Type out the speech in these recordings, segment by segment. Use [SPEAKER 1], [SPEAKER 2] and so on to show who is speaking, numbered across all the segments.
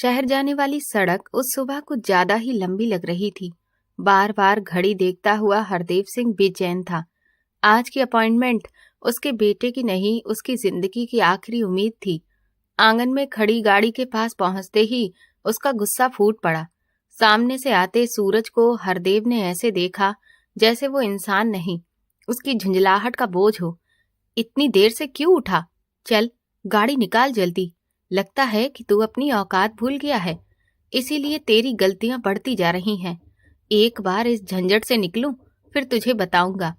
[SPEAKER 1] शहर जाने वाली सड़क उस सुबह कुछ ज्यादा ही लंबी लग रही थी। बार बार घड़ी देखता हुआ हरदेव सिंह बेचैन था। आज की अपॉइंटमेंट उसके बेटे की नहीं, उसकी जिंदगी की आखिरी उम्मीद थी। आंगन में खड़ी गाड़ी के पास पहुंचते ही उसका गुस्सा फूट पड़ा। सामने से आते सूरज को हरदेव ने ऐसे देखा जैसे वो इंसान नहीं, उसकी झुंझलाहट का बोझ हो। इतनी देर से क्यों उठा? चल, गाड़ी निकाल जल्दी। लगता है कि तू अपनी औकात भूल गया है, इसीलिए तेरी गलतियां बढ़ती जा रही हैं। एक बार इस झंझट से निकलूं, फिर तुझे बताऊंगा।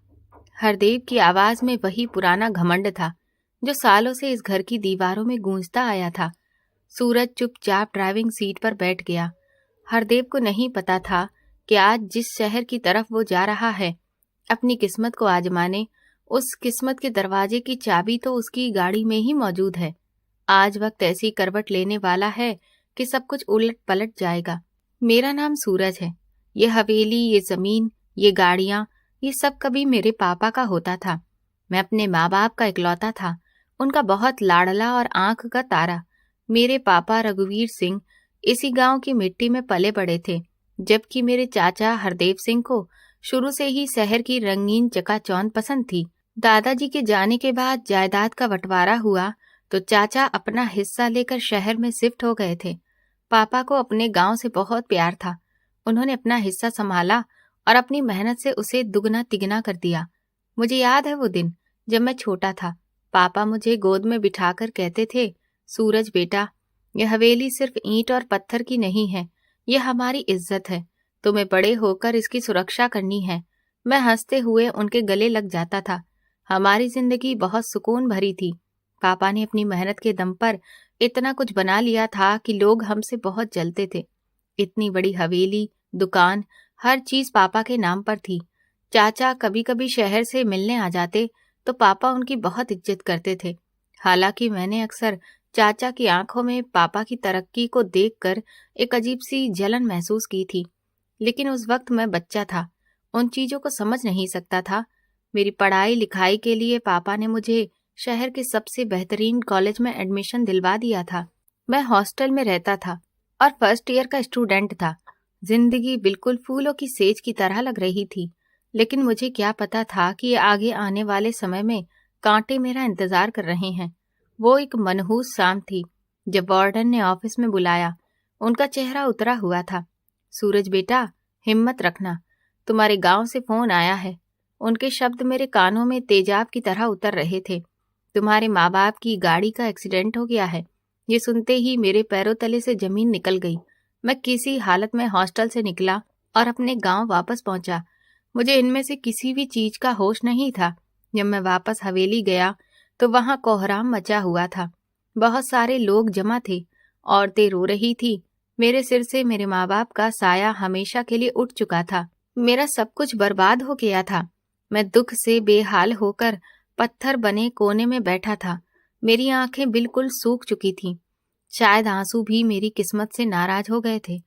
[SPEAKER 1] हरदेव की आवाज में वही पुराना घमंड था जो सालों से इस घर की दीवारों में गूंजता आया था। सूरज चुपचाप ड्राइविंग सीट पर बैठ गया। हरदेव को नहीं पता था कि आज जिस शहर की तरफ वो जा रहा है, अपनी किस्मत को आजमाने, उस किस्मत के दरवाजे की चाबी तो उसकी गाड़ी में ही मौजूद है। आज वक्त ऐसी करवट लेने वाला है कि सब कुछ उलट पलट जाएगा। मेरा नाम सूरज है। ये हवेली, ये जमीन, ये गाड़ियां, ये सब कभी मेरे पापा का होता था। मैं अपने माँ बाप का इकलौता था, उनका बहुत लाडला और आंख का तारा। मेरे पापा रघुवीर सिंह इसी गांव की मिट्टी में पले बड़े थे, जबकि मेरे चाचा हरदेव सिंह को शुरू से ही शहर की रंगीन चकाचौंध पसंद थी। दादाजी के जाने के बाद जायदाद का बंटवारा हुआ तो चाचा अपना हिस्सा लेकर शहर में शिफ्ट हो गए थे। पापा को अपने गांव से बहुत प्यार था। उन्होंने अपना हिस्सा संभाला और अपनी मेहनत से उसे दुगना तिगना कर दिया। मुझे याद है वो दिन जब मैं छोटा था। पापा मुझे गोद में बिठाकर कहते थे, सूरज बेटा, यह हवेली सिर्फ ईंट और पत्थर की नहीं है, यह हमारी इज्जत है। तुम्हें बड़े होकर इसकी सुरक्षा करनी है। मैं हंसते हुए उनके गले लग जाता था। हमारी जिंदगी बहुत सुकून भरी थी। पापा ने अपनी मेहनत के दम पर इतना कुछ बना लिया था कि लोग हमसे बहुत जलते थे। इतनी बड़ी हवेली, दुकान, हर चीज पापा के नाम पर थी। चाचा कभी कभी शहर से मिलने आ जाते तो पापा उनकी बहुत इज्जत करते थे। हालांकि मैंने अक्सर चाचा की आंखों में पापा की तरक्की को देखकर एक अजीब सी जलन महसूस की थी। लेकिन उस वक्त मैं बच्चा था, उन चीजों को समझ नहीं सकता था। मेरी पढ़ाई लिखाई के लिए पापा ने मुझे शहर के सबसे बेहतरीन कॉलेज में एडमिशन दिलवा दिया था। मैं हॉस्टल में रहता था और फर्स्ट ईयर का स्टूडेंट था। जिंदगी बिल्कुल फूलों की सेज की तरह लग रही थी, लेकिन मुझे क्या पता था कि आगे आने वाले समय में कांटे मेरा इंतजार कर रहे हैं। वो एक मनहूस शाम थी जब वार्डन ने ऑफिस में बुलाया। उनका चेहरा उतरा हुआ था। सूरज बेटा, हिम्मत रखना, तुम्हारे गांव से फोन आया है। उनके शब्द मेरे कानों में तेजाब की तरह उतर रहे थे। तुम्हारे माँ बाप की गाड़ी का एक्सीडेंट हो गया है। ये सुनते ही मेरे पैरों तले से जमीन निकल गई। मैं किसी हालत में हॉस्टल से निकला और अपने गांव वापस पहुंचा। मुझे इनमें से किसी भी चीज का होश नहीं था। जब मैं वापस हवेली गया तो वहां कोहराम मचा हुआ था। बहुत सारे लोग जमा थे। औरतें रो रही थी। मेरे सिर से मेरे माँ बाप का साया हमेशा के लिए उठ चुका था। मेरा सब कुछ बर्बाद हो गया था। मैं दुख से बेहाल होकर पत्थर बने कोने में बैठा था। मेरी आंखें बिल्कुल सूख चुकी थीं। शायद आंसू भी मेरी किस्मत से नाराज हो गए थे।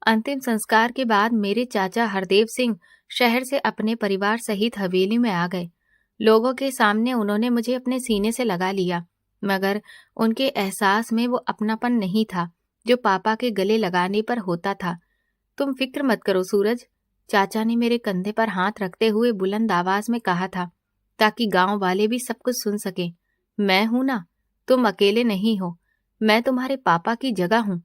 [SPEAKER 1] अंतिम संस्कार के बाद मेरे चाचा हरदेव सिंह शहर से अपने परिवार सहित हवेली में आ गए। लोगों के सामने उन्होंने मुझे अपने सीने से लगा लिया, मगर उनके एहसास में वो अपनापन नहीं था जो पापा के गले लगाने पर होता था। तुम फिक्र मत करो सूरज, चाचा ने मेरे कंधे पर हाथ रखते हुए बुलंद आवाज में कहा था, ताकि गांव वाले भी सब कुछ सुन सके। मैं हूं ना, तुम अकेले नहीं हो। मैं तुम्हारे पापा की जगह हूं।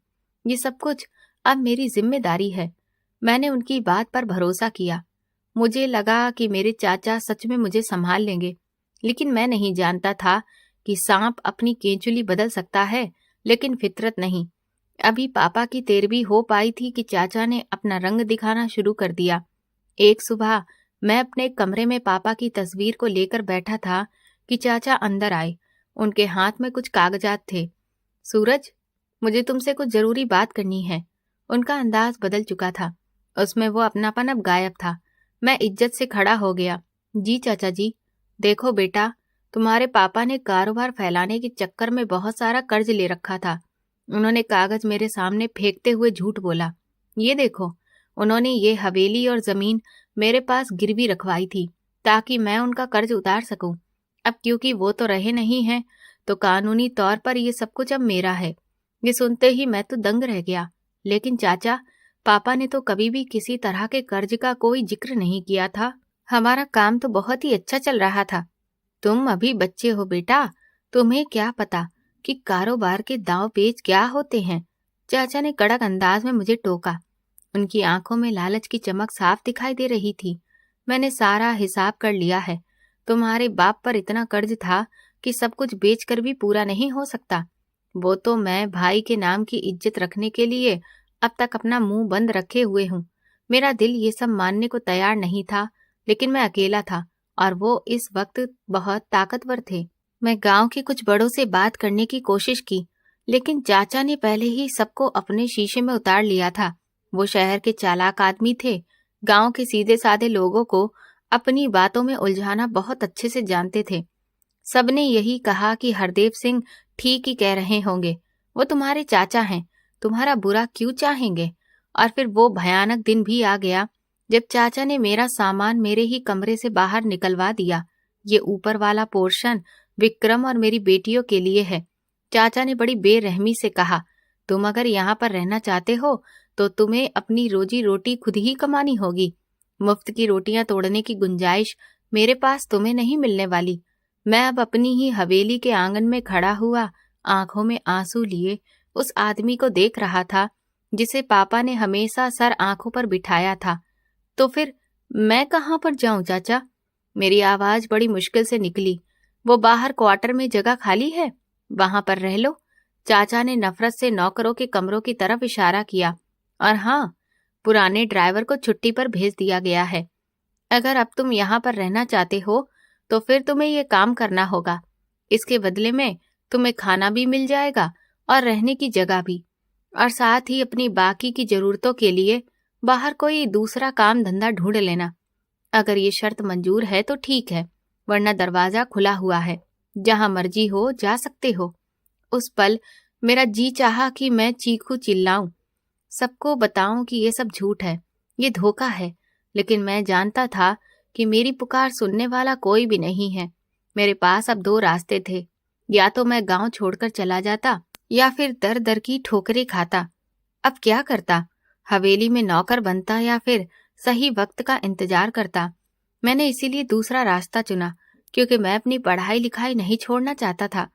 [SPEAKER 1] ये सब कुछ अब मेरी जिम्मेदारी है। मैंने उनकी बात पर भरोसा किया। मुझे लगा कि मेरे चाचा सच में मुझे संभाल लेंगे, लेकिन मैं नहीं जानता था कि सांप अपनी केंचुली बदल सकता है, लेकिन फितरत नहीं। अभी पापा की तेरहवीं हो पाई थी कि चाचा ने अपना रंग दिखाना शुरू कर दिया। एक सुबह मैं अपने कमरे में पापा की तस्वीर को लेकर बैठा था कि चाचा अंदर आए। उनके हाथ में कुछ कागजात थे। सूरज, मुझे तुमसे कुछ जरूरी बात करनी है। उनका अंदाज बदल चुका था। उसमें वो अपनापन अब गायब था। मैं इज्जत से खड़ा हो गया। जी चाचा जी। देखो बेटा, तुम्हारे पापा ने कारोबार फैलाने के चक्कर में बहुत सारा कर्ज ले रखा था। उन्होंने कागज मेरे सामने फेंकते हुए झूठ बोला। ये देखो, उन्होंने ये हवेली और जमीन मेरे पास गिरवी रखवाई थी ताकि मैं उनका कर्ज उतार सकूं। अब क्योंकि वो तो रहे नहीं हैं, तो कानूनी तौर पर ये सब कुछ अब मेरा है। ये सुनते ही मैं तो दंग रह गया। लेकिन चाचा, पापा ने तो कभी भी किसी तरह के कर्ज का कोई जिक्र नहीं किया था। हमारा काम तो बहुत ही अच्छा चल रहा था। तुम अभी बच्चे हो बेटा, तुम्हें क्या पता कि कारोबार के दांव पेच क्या होते हैं। चाचा ने कड़क अंदाज में मुझे टोका। उनकी आंखों में लालच की चमक साफ दिखाई दे रही थी। मैंने सारा हिसाब कर लिया है। तुम्हारे बाप पर इतना कर्ज था कि सब कुछ बेचकर भी पूरा नहीं हो सकता। वो तो मैं भाई के नाम की इज्जत रखने के लिए अब तक अपना मुंह बंद रखे हुए हूँ। मेरा दिल ये सब मानने को तैयार नहीं था, लेकिन मैं अकेला था और वो इस वक्त बहुत ताकतवर थे। मैं गांव के कुछ बड़ों से बात करने की कोशिश की, लेकिन चाचा ने पहले ही सबको अपने शीशे में उतार लिया था। वो शहर के चालाक आदमी थे। गांव के सीधे साधे लोगों को अपनी बातों में उलझाना बहुत अच्छे से जानते थे। सबने यही कहा कि हरदेव सिंह ठीक ही कह रहे होंगे, वो तुम्हारे चाचा हैं, तुम्हारा बुरा क्यों चाहेंगे। और फिर वो भयानक दिन भी आ गया जब चाचा ने मेरा सामान मेरे ही कमरे से बाहर निकलवा दिया। ये ऊपर वाला पोर्शन विक्रम और मेरी बेटियों के लिए है। चाचा ने बड़ी बेरहमी से कहा, तुम अगर यहाँ पर रहना चाहते हो तो तुम्हें अपनी रोजी रोटी खुद ही कमानी होगी। मुफ्त की रोटियां तोड़ने की गुंजाइश मेरे पास तुम्हें नहीं मिलने वाली। मैं अब अपनी ही हवेली के आंगन में खड़ा हुआ आंखों में आंसू लिए उस आदमी को देख रहा था जिसे पापा ने हमेशा सर आंखों पर बिठाया था। तो फिर मैं कहाँ पर जाऊं चाचा? मेरी आवाज बड़ी मुश्किल से निकली। वो बाहर क्वार्टर में जगह खाली है, वहां पर रह लो। चाचा ने नफरत से नौकरों के कमरों की तरफ इशारा किया। और हाँ, पुराने ड्राइवर को छुट्टी पर भेज दिया गया है। अगर अब तुम यहाँ पर रहना चाहते हो तो फिर तुम्हें ये काम करना होगा। इसके बदले में तुम्हें खाना भी मिल जाएगा और रहने की जगह भी, और साथ ही अपनी बाकी की जरूरतों के लिए बाहर कोई दूसरा काम धंधा ढूंढ लेना। अगर ये शर्त मंजूर है तो ठीक है, वरना दरवाजा खुला हुआ है, जहां मर्जी हो जा सकते हो। उस पल मेरा जी चाहा कि मैं चीखूं चिल्लाऊं, सबको बताऊं कि ये सब झूठ है, ये धोखा है। लेकिन मैं जानता था कि मेरी पुकार सुनने वाला कोई भी नहीं है। मेरे पास अब दो रास्ते थे, या तो मैं गांव छोड़कर चला जाता या फिर दर दर की ठोकरें खाता। अब क्या करता? हवेली में नौकर बनता या फिर सही वक्त का इंतजार करता? मैंने इसीलिए दूसरा रास्ता चुना, क्योंकि मैं अपनी पढ़ाई लिखाई नहीं छोड़ना चाहता था।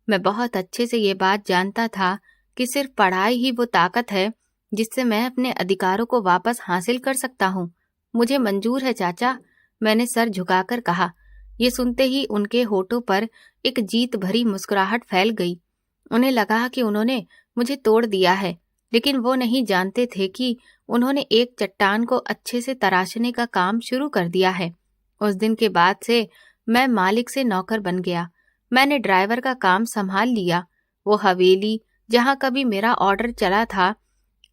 [SPEAKER 1] मैं बहुत अच्छे से ये बात जानता था कि सिर्फ पढ़ाई ही वो ताकत है जिससे मैं अपने अधिकारों को वापस हासिल कर सकता हूँ। मुझे मंजूर है चाचा, मैंने सर झुकाकर कहा। ये सुनते ही उनके होठों पर एक जीत भरी मुस्कुराहट फैल गई। उन्हें लगा कि उन्होंने मुझे तोड़ दिया है, लेकिन वो नहीं जानते थे कि उन्होंने एक चट्टान को अच्छे से तराशने का काम शुरू कर दिया है। उस दिन के बाद से मैं मालिक से नौकर बन गया। मैंने ड्राइवर का काम संभाल लिया। वो हवेली जहाँ कभी मेरा ऑर्डर चला था,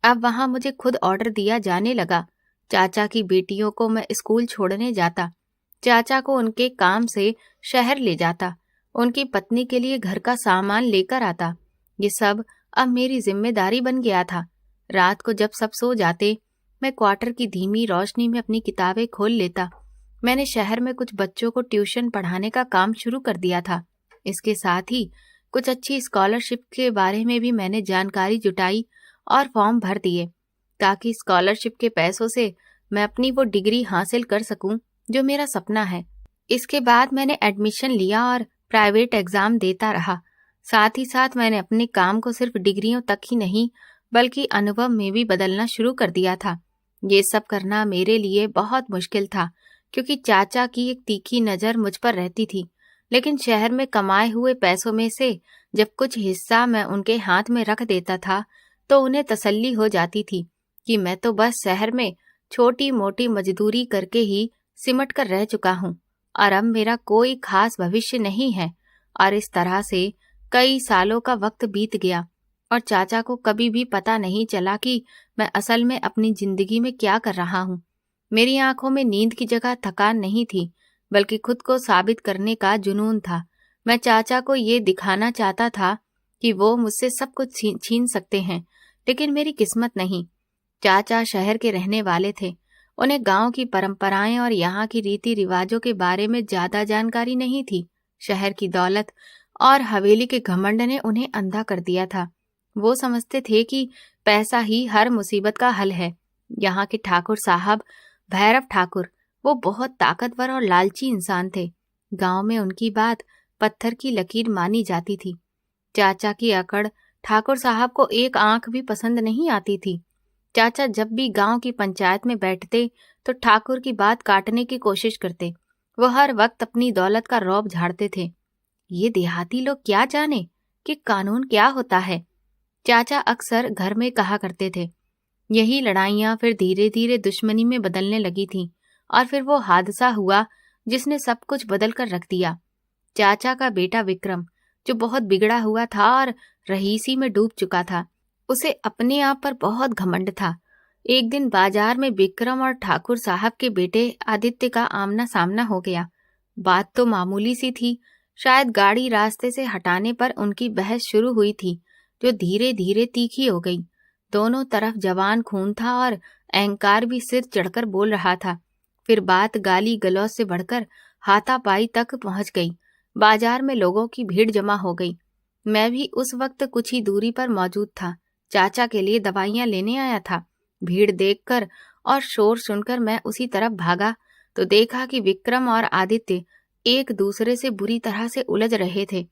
[SPEAKER 1] अब वहां मुझे खुद ऑर्डर दिया जाने लगा। चाचा की बेटियों को मैं स्कूल छोड़ने जाता, चाचा को उनके काम से शहर ले जाता, उनकी पत्नी के लिए घर का सामान लेकर आता। ये सब अब मेरी जिम्मेदारी बन गया था। रात को जब सब सो जाते, मैं क्वार्टर की धीमी रोशनी में अपनी किताबें खोल लेता। मैंने शहर में कुछ बच्चों को ट्यूशन पढ़ाने का काम शुरू कर दिया था। इसके साथ ही कुछ अच्छी स्कॉलरशिप के बारे में भी मैंने जानकारी जुटाई और फॉर्म भर दिए, ताकि स्कॉलरशिप के पैसों से मैं अपनी वो डिग्री हासिल कर सकूं जो मेरा सपना है। इसके बाद मैंने एडमिशन लिया और प्राइवेट एग्जाम देता रहा। साथ ही साथ मैंने अपने काम को सिर्फ डिग्रियों तक ही नहीं बल्कि अनुभव में भी बदलना शुरू कर दिया था। ये सब करना मेरे लिए बहुत मुश्किल था, क्योंकि चाचा की एक तीखी नज़र मुझ पर रहती थी। लेकिन शहर में कमाए हुए पैसों में से जब कुछ हिस्सा मैं उनके हाथ में रख देता था तो उन्हें तसल्ली हो जाती थी कि मैं तो बस शहर में छोटी मोटी मजदूरी करके ही सिमट कर रह चुका हूँ और अब मेरा कोई खास भविष्य नहीं है। और इस तरह से कई सालों का वक्त बीत गया और चाचा को कभी भी पता नहीं चला कि मैं असल में अपनी जिंदगी में क्या कर रहा हूँ। मेरी आंखों में नींद की जगह थकान नहीं थी, बल्कि खुद को साबित करने का जुनून था। मैं चाचा को ये दिखाना चाहता था कि वो मुझसे सब कुछ छीन सकते हैं, लेकिन मेरी किस्मत नहीं। चाचा शहर के रहने वाले थे, उन्हें गांव की परंपराएं और यहाँ की रीति रिवाजों के बारे में ज्यादा जानकारी नहीं थी। शहर की दौलत और हवेली के घमंड ने उन्हें अंधा कर दिया था। वो समझते थे कि पैसा ही हर मुसीबत का हल है। यहाँ के ठाकुर साहब, भैरव ठाकुर, वो बहुत ताकतवर और लालची इंसान थे। गांव में उनकी बात पत्थर की लकीर मानी जाती थी। चाचा की अकड़ ठाकुर साहब को एक आंख भी पसंद नहीं आती थी। चाचा जब भी गांव की पंचायत में बैठते तो ठाकुर की बात काटने की कोशिश करते। वो हर वक्त अपनी दौलत का रौब झाड़ते थे। ये देहाती लोग क्या जाने कि कानून क्या होता है, चाचा अक्सर घर में कहा करते थे। यही लड़ाइयां फिर धीरे धीरे दुश्मनी में बदलने लगी थीं और फिर वो हादसा हुआ जिसने सब कुछ बदल कर रख दिया। चाचा का बेटा विक्रम, जो बहुत बिगड़ा हुआ था और रईसी में डूब चुका था, उसे अपने आप पर बहुत घमंड था। एक दिन बाजार में विक्रम और ठाकुर साहब के बेटे आदित्य का आमना सामना हो गया। बात तो मामूली सी थी, शायद गाड़ी रास्ते से हटाने पर उनकी बहस शुरू हुई थी, जो धीरे धीरे तीखी हो गई। दोनों तरफ जवान खून था और अहंकार भी सिर चढ़कर बोल रहा था। फिर बात गाली गलौज से बढ़कर हाथापाई तक पहुंच गई। बाजार में लोगों की भीड़ जमा हो गई। मैं भी उस वक्त कुछ ही दूरी पर मौजूद था। चाचा के लिए दवाइयां लेने आया था। भीड़ देखकर और शोर सुनकर मैं उसी तरफ भागा तो देखा कि विक्रम और आदित्य एक दूसरे से बुरी तरह से उलझ रहे थे।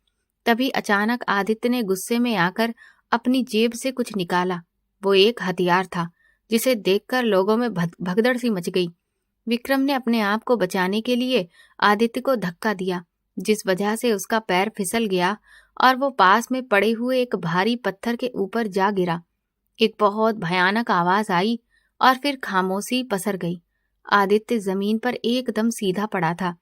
[SPEAKER 1] तभी अचानक आदित्य ने गुस्से में आकर अपनी जेब से कुछ निकाला। वो एक हथियार था, जिसे देखकर लोगों में भगदड़ सी मच गई। विक्रम ने अपने आप को बचाने के लिए आदित्य को धक्का दिया, जिस वजह से उसका पैर फिसल गया और वो पास में पड़े हुए एक भारी पत्थर के ऊपर जा गिरा। एक बहुत भयानक आवाज आई और फिर खामोशी पसर गई। आदित्य जमीन पर एकदम सीधा पड़ा था।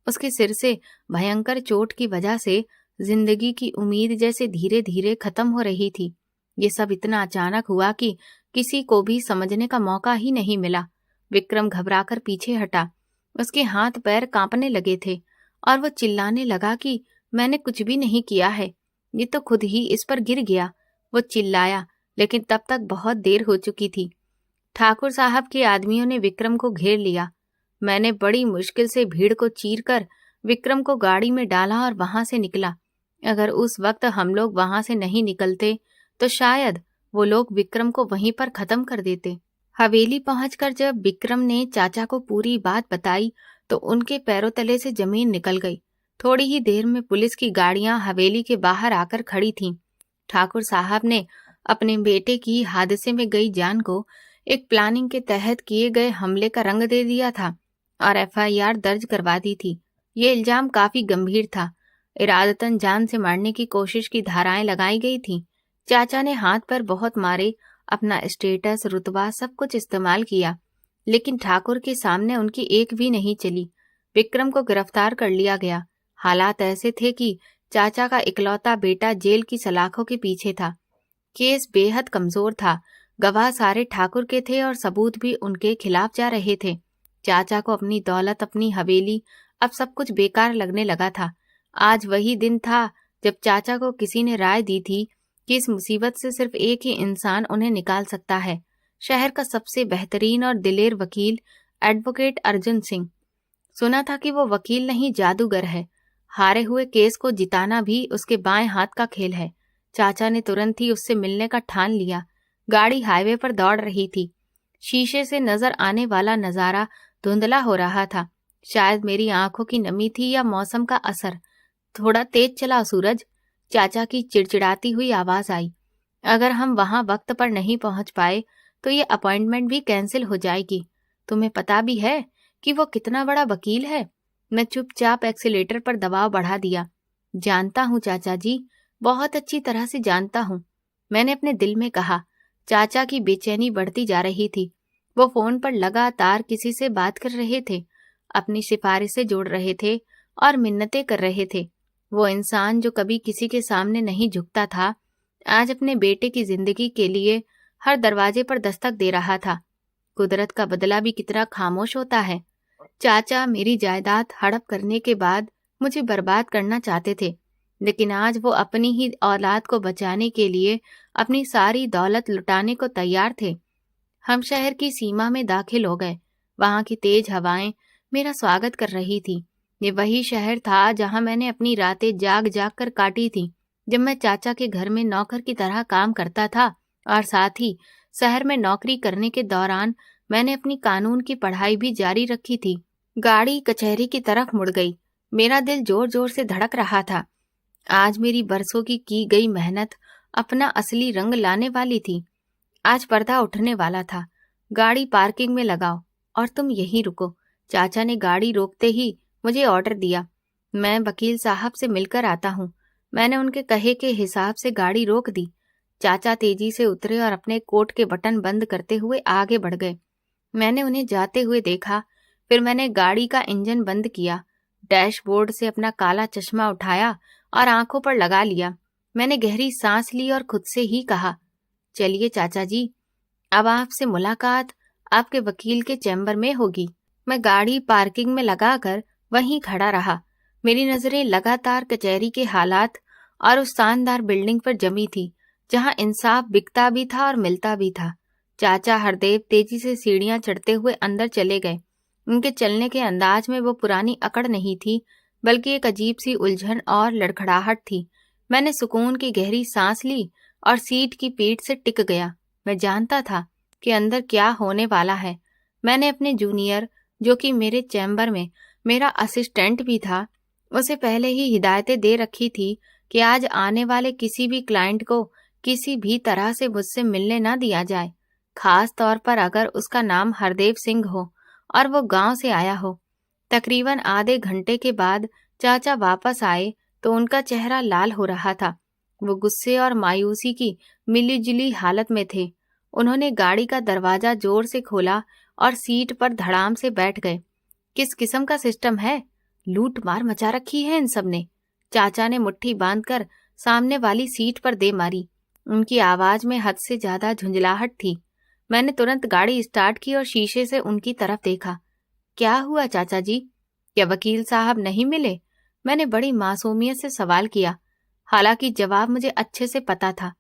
[SPEAKER 1] उसके सिर से भयंकर चोट की वजह से जिंदगी की उम्मीद जैसे धीरे धीरे खत्म हो रही थी। ये सब इतना अचानक हुआ कि किसी को भी समझने का मौका ही नहीं मिला। विक्रम घबराकर पीछे हटा। उसके हाथ पैर कांपने लगे थे और वो चिल्लाने लगा कि मैंने कुछ भी नहीं किया है, ये तो खुद ही इस पर गिर गया। वो चिल्लाया, लेकिन तब तक बहुत देर हो चुकी थी। ठाकुर साहब के आदमियों ने विक्रम को घेर लिया। मैंने बड़ी मुश्किल से भीड़ को चीरकर विक्रम को गाड़ी में डाला और वहां से निकला। अगर उस वक्त हम लोग वहां से नहीं निकलते तो शायद वो लोग विक्रम को वहीं पर खत्म कर देते। हवेली पहुंचकर जब विक्रम ने चाचा को पूरी बात बताई तो उनके पैरों तले से जमीन निकल गई। थोड़ी ही देर में पुलिस की गाड़ियां हवेली के बाहर आकर खड़ी थीं। ठाकुर साहब ने अपने बेटे की हादसे में गई जान को एक प्लानिंग के तहत किए गए हमले का रंग दे दिया था और एफआईआर दर्ज करवा दी थी। ये इल्जाम काफी गंभीर था। इरादतन जान से मारने की कोशिश की धाराएं लगाई गई थीं। चाचा ने हाथ पर बहुत मारे, अपना स्टेटस, रुतबा सब कुछ इस्तेमाल किया, लेकिन ठाकुर के सामने उनकी एक भी नहीं चली। विक्रम को गिरफ्तार कर लिया गया। हालात ऐसे थे कि चाचा का इकलौता बेटा जेल की सलाखों के पीछे था। केस बेहद कमजोर था। गवाह सारे ठाकुर के थे और सबूत भी उनके खिलाफ जा रहे थे। चाचा को अपनी दौलत, अपनी हवेली, अब सब कुछ बेकार लगने लगा था। आज वही दिन था जब चाचा को किसी ने राय दी थी कि इस मुसीबत से सिर्फ एक ही इंसान उन्हें निकाल सकता है, शहर का सबसे बेहतरीन और दिलेर वकील एडवोकेट अर्जुन सिंह। सुना था कि वो वकील नहीं, जादूगर है। हारे हुए केस को जिताना भी उसके बाएं हाथ का खेल है। चाचा ने तुरंत ही उससे मिलने का ठान लिया। गाड़ी हाईवे पर दौड़ रही थी। शीशे से नजर आने वाला नजारा धुंधला हो रहा था। शायद मेरी आंखों की नमी थी या मौसम का असर। थोड़ा तेज चला सूरज, चाचा की चिड़चिड़ाती हुई आवाज आई। अगर हम वहां वक्त पर नहीं पहुंच पाए तो ये अपॉइंटमेंट भी कैंसिल हो जाएगी। तुम्हें पता भी है कि वो कितना बड़ा वकील है। मैं चुपचाप एक्सीलेटर पर दबाव बढ़ा दिया। जानता हूँ चाचा जी, बहुत अच्छी तरह से जानता हूँ, मैंने अपने दिल में कहा। चाचा की बेचैनी बढ़ती जा रही थी। वो फोन पर लगातार किसी से बात कर रहे थे, अपनी सिफारिशें जोड़ रहे थे और मिन्नतें कर रहे थे। वो इंसान जो कभी किसी के सामने नहीं झुकता था, आज अपने बेटे की जिंदगी के लिए हर दरवाजे पर दस्तक दे रहा था। कुदरत का बदला भी कितना खामोश होता है। चाचा मेरी जायदाद हड़प करने के बाद मुझे बर्बाद करना चाहते थे, लेकिन आज वो अपनी ही औलाद को बचाने के लिए अपनी सारी दौलत लुटाने को तैयार थे। हम शहर की सीमा में दाखिल हो गए। वहां की तेज हवाएं मेरा स्वागत कर रही थी। ये वही शहर था जहां मैंने अपनी रातें जाग जाग कर काटी थी। जब मैं चाचा के घर में नौकर की तरह काम करता था और साथ ही शहर में नौकरी करने के दौरान मैंने अपनी कानून की पढ़ाई भी जारी रखी थी। गाड़ी कचहरी की तरफ मुड़ गई। मेरा दिल जोर जोर से धड़क रहा था। आज मेरी बरसों की गई मेहनत अपना असली रंग लाने वाली थी। आज पर्दा उठने वाला था। गाड़ी पार्किंग में लगाओ और तुम यहीं रुको। चाचा ने गाड़ी रोकते ही मुझे ऑर्डर दिया। मैं वकील साहब से मिलकर आता हूँ। मैंने उनके कहे के हिसाब से गाड़ी रोक दी। चाचा तेजी से उतरे और अपने कोट के बटन बंद करते हुए आगे बढ़ गए। मैंने उन्हें जाते हुए देखा। फिर मैंने गाड़ी का इंजन बंद किया, डैशबोर्ड से अपना काला चश्मा उठाया और आंखों पर लगा लिया। मैंने गहरी सांस ली और खुद से ही कहा, चलिए चाचा जी, अब आपसे मुलाकात आपके वकील के चैम्बर में होगी। मैं गाड़ी पार्किंग में लगाकर वहीं खड़ा रहा। मेरी नजरें लगातार कचहरी के हालात और उस शानदार बिल्डिंग पर जमी थी जहां इंसाफ बिकता भी था और मिलता भी था। चाचा हरदेव तेजी से सीढ़ियां चढ़ते हुए अंदर चले गए। उनके चलने के अंदाज में वो पुरानी अकड़ नहीं थी, बल्कि एक अजीब सी उलझन और लड़खड़ाहट थी। मैंने सुकून की गहरी सांस ली और सीट की पीठ से टिक गया। मैं जानता था कि अंदर क्या होने वाला है। मैंने अपने जूनियर, जो कि मेरे चैम्बर में मेरा असिस्टेंट भी था, उसे पहले ही हिदायतें दे रखी थी कि आज आने वाले किसी भी क्लाइंट को किसी भी तरह से मुझसे मिलने ना दिया जाए, खास तौर पर अगर उसका नाम हरदेव सिंह हो और वो गांव से आया हो। तकरीबन आधे घंटे के बाद चाचा वापस आए तो उनका चेहरा लाल हो रहा था। वो गुस्से और मायूसी की मिलीजुली हालत में थे। उन्होंने गाड़ी का दरवाजा जोर से खोला और सीट पर धड़ाम से बैठ गए। किस किस्म का सिस्टम है? लूट मार मचा रखी है इन सब ने। चाचा ने मुट्ठी बांधकर सामने वाली सीट पर दे मारी। उनकी आवाज में हद से ज्यादा झुंझलाहट थी। मैंने तुरंत गाड़ी स्टार्ट की और शीशे से उनकी तरफ देखा। क्या हुआ चाचा जी? क्या वकील साहब नहीं मिले? मैंने बड़ी मासूमियत से सवाल किया, हालांकि जवाब मुझे अच्छे से पता था।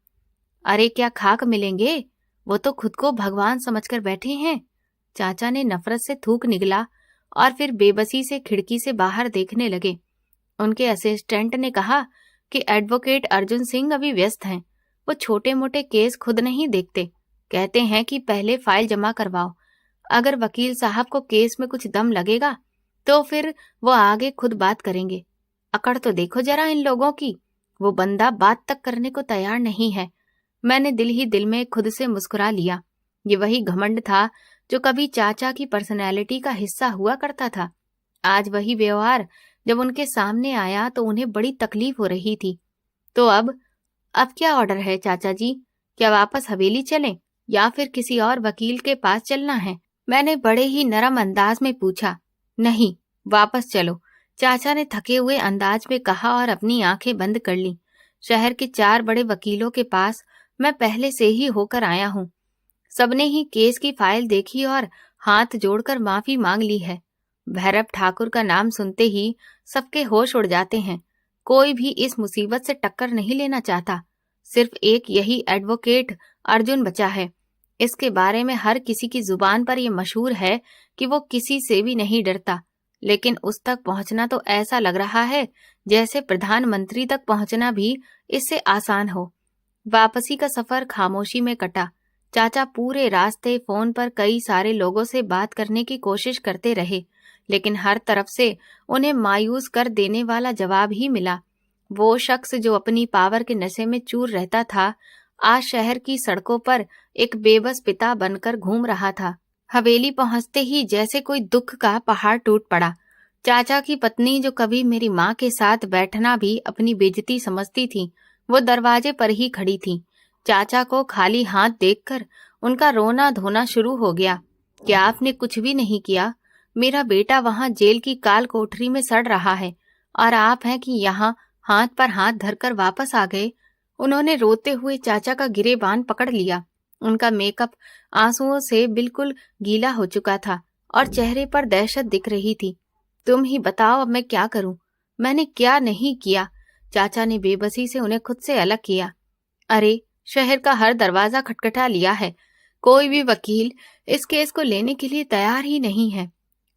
[SPEAKER 1] अरे क्या खाक मिलेंगे, वो तो खुद को भगवान समझकर बैठे हैं। चाचा ने नफरत से थूक निगला और फिर बेबसी से खिड़की से बाहर देखने लगे। उनके असिस्टेंट ने कहा कि एडवोकेट अर्जुन सिंह अभी व्यस्त हैं। वो छोटे मोटे केस खुद नहीं देखते। कहते हैं कि पहले फाइल जमा करवाओ। अगर वकील साहब को केस में कुछ दम लगेगा तो फिर वो आगे खुद बात करेंगे। अकड़ तो देखो जरा इन लोगों की। वो बंदा बात तक करने को तैयार नहीं है। मैंने दिल ही दिल में खुद से मुस्कुरा लिया। ये वही घमंड था जो कभी चाचा की पर्सनैलिटी का हिस्सा हुआ करता था। आज वही व्यवहार जब उनके सामने आया तो उन्हें बड़ी तकलीफ हो रही थी। तो अब क्या ऑर्डर है चाचा जी? क्या वापस हवेली चलें या फिर किसी और वकील के पास चलना है? मैंने बड़े ही नरम अंदाज में पूछा। नहीं, वापस चलो, चाचा ने थके हुए अंदाज में कहा और अपनी आंखें बंद कर ली। शहर के 4 बड़े वकीलों के पास मैं पहले से ही होकर आया हूँ। सबने ही केस की फाइल देखी और हाथ जोड़कर माफी मांग ली है। भैरव ठाकुर का नाम सुनते ही सबके होश उड़ जाते हैं। कोई भी इस मुसीबत से टक्कर नहीं लेना चाहता। सिर्फ एक यही एडवोकेट अर्जुन बचा है। इसके बारे में हर किसी की जुबान पर यह मशहूर है कि वो किसी से भी नहीं डरता, लेकिन उस तक पहुंचना तो ऐसा लग रहा है जैसे प्रधानमंत्री तक पहुंचना भी इससे आसान हो। वापसी का सफर खामोशी में कटा। चाचा पूरे रास्ते फोन पर कई सारे लोगों से बात करने की कोशिश करते रहे, लेकिन हर तरफ से उन्हें मायूस कर देने वाला जवाब ही मिला। वो शख्स जो अपनी पावर के नशे में चूर रहता था, आज शहर की सड़कों पर एक बेबस पिता बनकर घूम रहा था। हवेली पहुंचते ही जैसे कोई दुख का पहाड़ टूट पड़ा। चाचा की पत्नी, जो कभी मेरी माँ के साथ बैठना भी अपनी बेइज्जती समझती थी, वो दरवाजे पर ही खड़ी थी। चाचा को खाली हाथ देखकर उनका रोना धोना शुरू हो गया। क्या आपने कुछ भी नहीं किया? मेरा बेटा वहां जेल की काल कोठरी में सड़ रहा है और आप हैं कि यहाँ हाथ पर हाथ धरकर वापस आ गए। उन्होंने रोते हुए चाचा का गिरेबान पकड़ लिया। उनका मेकअप आंसुओं से बिल्कुल गीला हो चुका था और चेहरे पर दहशत दिख रही थी। तुम ही बताओ, अब मैं क्या करूं? मैंने क्या नहीं किया? चाचा ने बेबसी से उन्हें खुद से अलग किया। अरे, शहर का हर दरवाजा खटखटा लिया है। कोई भी वकील इस केस को लेने के लिए तैयार ही नहीं है।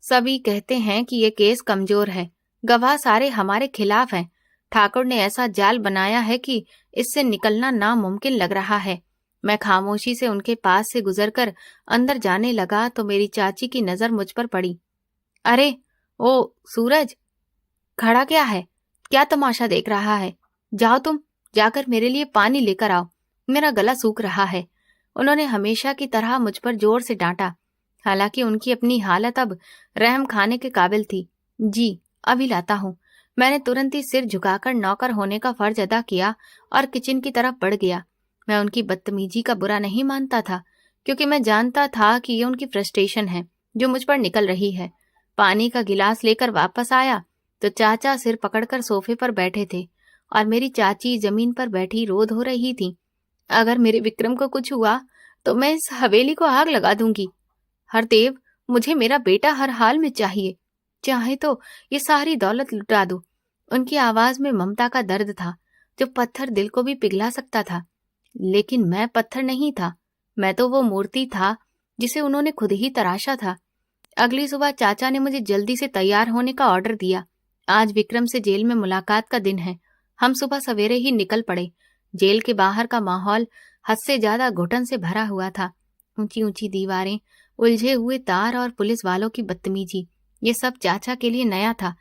[SPEAKER 1] सभी कहते हैं कि ये केस कमजोर है। गवाह सारे हमारे खिलाफ हैं। ठाकुर ने ऐसा जाल बनाया है कि इससे निकलना नामुमकिन लग रहा है। मैं खामोशी से उनके पास से गुजरकर अंदर जाने लगा तो मेरी चाची की नजर मुझ पर पड़ी। अरे ओ सूरज, खड़ा क्या है? क्या तमाशा देख रहा है? जाओ तुम, जाकर मेरे लिए पानी लेकर आओ, मेरा गला सूख रहा है। उन्होंने हमेशा की तरह मुझ पर जोर से डांटा। हालांकि उनकी अपनी हालत अब रहम खाने के काबिल थी। जी, अभी लाता हूँ। मैंने तुरंत ही सिर झुकाकर नौकर होने का फर्ज अदा किया और किचन की तरफ बढ़ गया। मैं उनकी बदतमीजी का बुरा नहीं मानता था, क्योंकि मैं जानता था कि ये उनकी फ्रस्ट्रेशन है जो मुझ पर निकल रही है। पानी का गिलास लेकर वापस आया तो चाचा सिर पकड़कर सोफे पर बैठे थे और मेरी चाची जमीन पर बैठी रो धो रही थी। अगर मेरे विक्रम को कुछ हुआ तो मैं इस हवेली को आग लगा दूंगी। हरदेव, मुझे मेरा बेटा हर हाल में चाहिए, चाहे तो ये सारी दौलत लुटा दो। उनकी आवाज में ममता का दर्द था जो पत्थर दिल को भी पिघला सकता था। लेकिन मैं पत्थर नहीं था, मैं तो वो मूर्ति था जिसे उन्होंने खुद ही तराशा था। अगली सुबह चाचा ने मुझे जल्दी से तैयार होने का ऑर्डर दिया। आज विक्रम से जेल में मुलाकात का दिन है। हम सुबह सवेरे ही निकल पड़े। जेल के बाहर का माहौल हद से ज्यादा घुटन से भरा हुआ था। ऊंची ऊंची दीवारें, उलझे हुए तार और पुलिस वालों की बदतमीजी, ये सब चाचा के लिए नया था,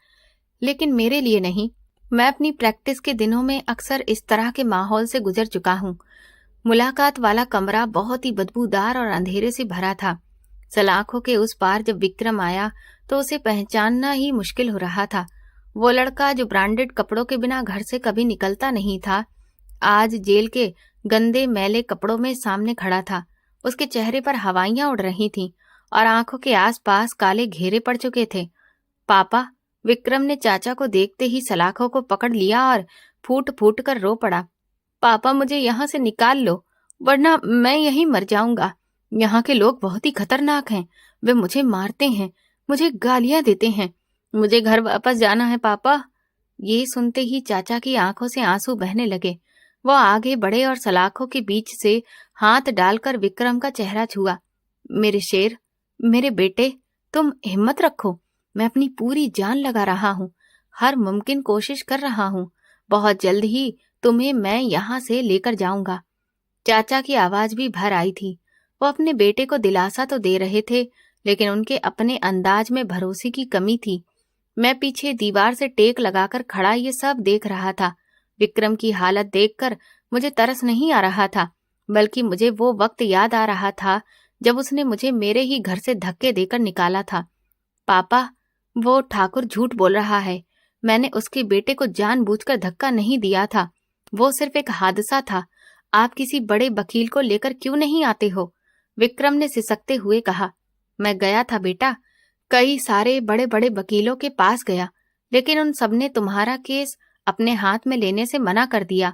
[SPEAKER 1] लेकिन मेरे लिए नहीं। मैं अपनी प्रैक्टिस के दिनों में अक्सर इस तरह के माहौल से गुजर चुका हूँ। मुलाकात वाला कमरा बहुत ही बदबूदार और अंधेरे से भरा था। सलाखों के उस पार जब विक्रम आया तो उसे पहचानना ही मुश्किल हो रहा था। वो लड़का जो ब्रांडेड कपड़ों के बिना घर से कभी निकलता नहीं था, आज जेल के गंदे मैले कपड़ों में सामने खड़ा था। उसके चेहरे पर हवाइयां उड़ रही थीं और आंखों के आसपास काले घेरे पड़ चुके थे। पापा, विक्रम ने चाचा को देखते ही सलाखों को पकड़ लिया और फूट फूट कर रो पड़ा। पापा, मुझे यहाँ से निकाल लो, वरना मैं यहीं मर जाऊंगा। यहाँ के लोग बहुत ही खतरनाक हैं। वे मुझे मारते हैं, मुझे गालियां देते हैं। मुझे घर वापस जाना है पापा। ये सुनते ही चाचा की आंखों से आंसू बहने लगे। वो आगे बढ़े और सलाखों के बीच से हाथ डालकर विक्रम का चेहरा छुआ। मेरे शेर, मेरे बेटे, तुम हिम्मत रखो। मैं अपनी पूरी जान लगा रहा हूँ, हर मुमकिन कोशिश कर रहा हूँ। बहुत जल्द ही तुम्हें मैं यहाँ से लेकर जाऊंगा। चाचा की आवाज भी भर आई थी। वो अपने बेटे को दिलासा तो दे रहे थे, लेकिन उनके अपने अंदाज में भरोसे की कमी थी। मैं पीछे दीवार से टेक लगाकर खड़ा ये सब देख रहा था। विक्रम की हालत देखकर मुझे तरस नहीं आ रहा था, बल्कि मुझे वो वक्त याद आ रहा था जब उसने मुझे मेरे ही घर से धक्के देकर निकाला था। पापा, वो ठाकुर झूठ बोल रहा है। मैंने उसके बेटे को जानबूझकर धक्का नहीं दिया था। वो सिर्फ एक हादसा था। आप किसी बड़े वकील को लेकर क्यों नहीं आते हो? विक्रम ने सिसकते हुए कहा। मैं गया था बेटा, कई सारे बड़े बड़े वकीलों के पास गया, लेकिन उन सबने तुम्हारा केस अपने हाथ में लेने से मना कर दिया।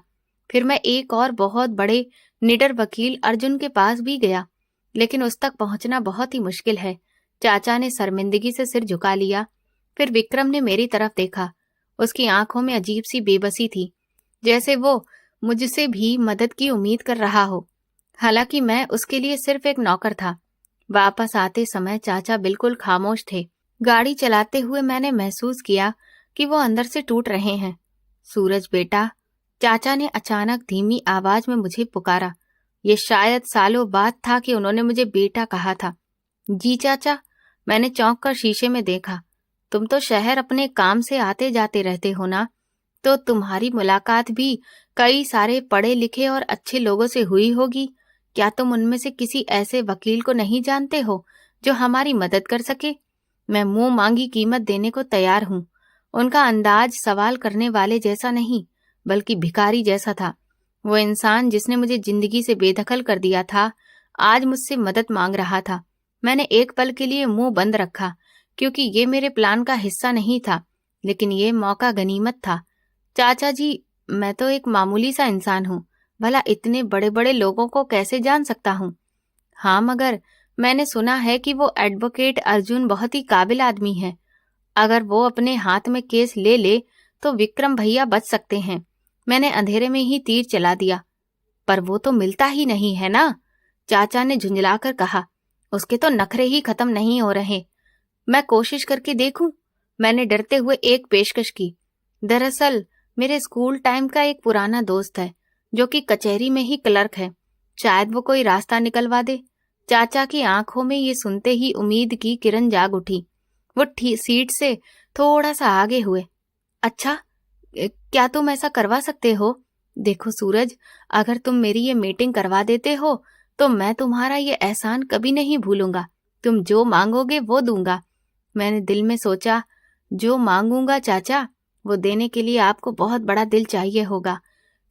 [SPEAKER 1] फिर मैं एक और बहुत बड़े निडर वकील अर्जुन के पास भी गया, लेकिन उस तक पहुंचना बहुत ही मुश्किल है। चाचा ने शर्मिंदगी से सिर झुका लिया। फिर विक्रम ने मेरी तरफ देखा। उसकी आंखों में अजीब सी बेबसी थी, जैसे वो मुझसे भी मदद की उम्मीद कर रहा हो। हालांकि मैं उसके लिए सिर्फ एक नौकर था। वापस आते समय चाचा बिल्कुल खामोश थे। गाड़ी चलाते हुए मैंने महसूस किया कि वो अंदर से टूट रहे हैं। सूरज बेटा, चाचा ने अचानक धीमी आवाज में मुझे पुकारा। ये शायद सालों बाद था कि उन्होंने मुझे बेटा कहा था। जी चाचा, मैंने चौंक कर शीशे में देखा। तुम तो शहर अपने काम से आते जाते रहते हो ना, तो तुम्हारी मुलाकात भी कई सारे पढ़े लिखे और अच्छे लोगों से हुई होगी। क्या तुम उनमें से किसी ऐसे वकील को नहीं जानते हो जो हमारी मदद कर सके? मैं मुंह मांगी कीमत देने को तैयार हूँ। उनका अंदाज सवाल करने वाले जैसा नहीं, बल्कि भिखारी जैसा था। वो इंसान जिसने मुझे जिंदगी से बेदखल कर दिया था, आज मुझसे मदद मांग रहा था। मैंने एक पल के लिए मुंह बंद रखा, क्योंकि ये मेरे प्लान का हिस्सा नहीं था, लेकिन ये मौका गनीमत था। चाचा जी, मैं तो एक मामूली सा इंसान हूँ, भला इतने बड़े बड़े लोगों को कैसे जान सकता हूँ? हाँ, मगर मैंने सुना है कि वो एडवोकेट अर्जुन बहुत ही काबिल आदमी है। अगर वो अपने हाथ में केस ले ले तो विक्रम भैया बच सकते हैं। मैंने अंधेरे में ही तीर चला दिया। पर वो तो मिलता ही नहीं है ना, चाचा ने झुंझलाकर कहा। उसके तो नखरे ही खत्म नहीं हो रहे। मैं कोशिश करके देखूं? मैंने डरते हुए एक पेशकश की। दरअसल मेरे स्कूल टाइम का एक पुराना दोस्त है जो कि कचहरी में ही क्लर्क है। शायद वो कोई रास्ता निकलवा दे। चाचा की आंखों में ये सुनते ही उम्मीद की किरण जाग उठी। वो सीट से थोड़ा सा आगे हुए। अच्छा, क्या तुम ऐसा करवा सकते हो? देखो सूरज, अगर तुम मेरी ये मीटिंग करवा देते हो तो मैं तुम्हारा ये एहसान कभी नहीं भूलूंगा। तुम जो मांगोगे वो दूंगा। मैंने दिल में सोचा, जो मांगूंगा चाचा, वो देने के लिए आपको बहुत बड़ा दिल चाहिए होगा।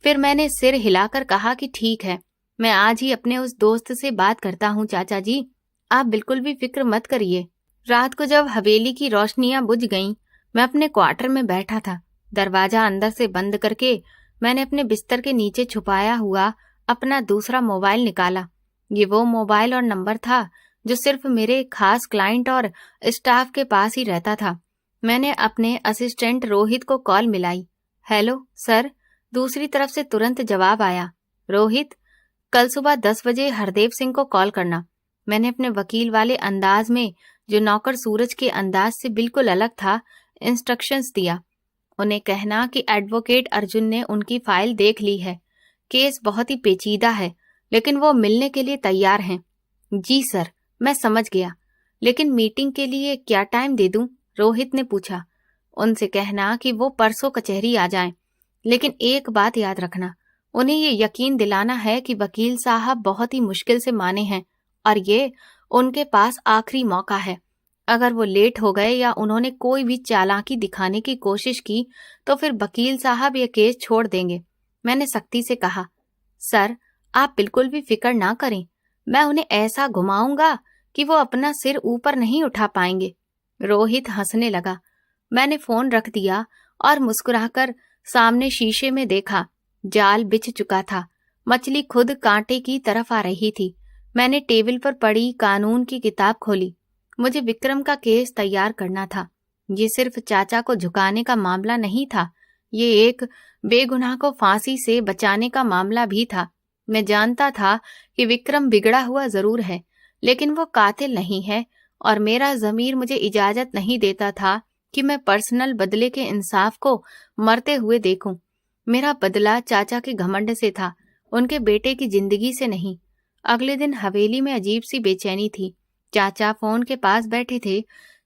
[SPEAKER 1] फिर मैंने सिर हिलाकर कहा कि ठीक है, मैं आज ही अपने उस दोस्त से बात करता हूँ चाचा जी, आप बिल्कुल भी फिक्र मत करिए। रात को जब हवेली की रोशनियां बुझ गईं, मैं अपने क्वार्टर में बैठा था। दरवाजा अंदर से बंद करके मैंने अपने बिस्तर के नीचे छुपाया हुआ अपना दूसरा मोबाइल निकाला। ये वो मोबाइल और नंबर था जो सिर्फ मेरे खास क्लाइंट और स्टाफ के पास ही रहता था। मैंने अपने असिस्टेंट रोहित को कॉल मिलाई। हेलो सर, दूसरी तरफ से तुरंत जवाब आया। रोहित, कल सुबह 10 बजे हरदेव सिंह को कॉल करना। मैंने अपने वकील वाले अंदाज में, जो नौकर सूरज के अंदाज से बिल्कुल अलग था, इंस्ट्रक्शंस दिया। उन्हें कहना कि एडवोकेट अर्जुन ने उनकी फाइल देख ली है। केस बहुत ही पेचीदा है, लेकिन वो मिलने के लिए तैयार हैं। जी सर, मैं समझ गया। लेकिन मीटिंग के लिए क्या टाइम दे दूं? रोहित ने पूछा। उनसे कहना कि वो परसों कचहरी आ जाएं। लेकिन एक बात याद रखना, उन्हें ये यकीन दिलाना है कि वकील साहब बहुत ही मुश्किल से माने हैं और ये उनके पास आखिरी मौका है। अगर वो लेट हो गए या उन्होंने कोई भी चालाकी दिखाने की कोशिश की तो फिर वकील साहब ये केस छोड़ देंगे। मैंने सख्ती से कहा, सर आप बिल्कुल भी फिक्र ना करें, मैं उन्हें ऐसा घुमाऊंगा कि वो अपना सिर ऊपर नहीं उठा पाएंगे। रोहित हंसने लगा। मैंने फोन रख दिया और मुस्कुराकर सामने शीशे में देखा। जाल बिछ चुका था। मछली खुद कांटे की तरफ आ रही थी। मैंने टेबल पर पड़ी कानून की किताब खोली। मुझे विक्रम का केस तैयार करना था। ये सिर्फ चाचा को झुकाने का मामला नहीं था, ये एक बेगुनाह को फांसी से बचाने का मामला भी था। मैं जानता था कि विक्रम बिगड़ा हुआ जरूर है, लेकिन वो कातिल नहीं है और मेरा ज़मीर मुझे इजाजत नहीं देता था कि मैं पर्सनल बदले के इंसाफ को मरते हुए देखूं। मेरा बदला चाचा के घमंड से था, उनके बेटे की जिंदगी से नहीं। अगले दिन हवेली में अजीब सी बेचैनी थी। चाचा फोन के पास बैठे थे,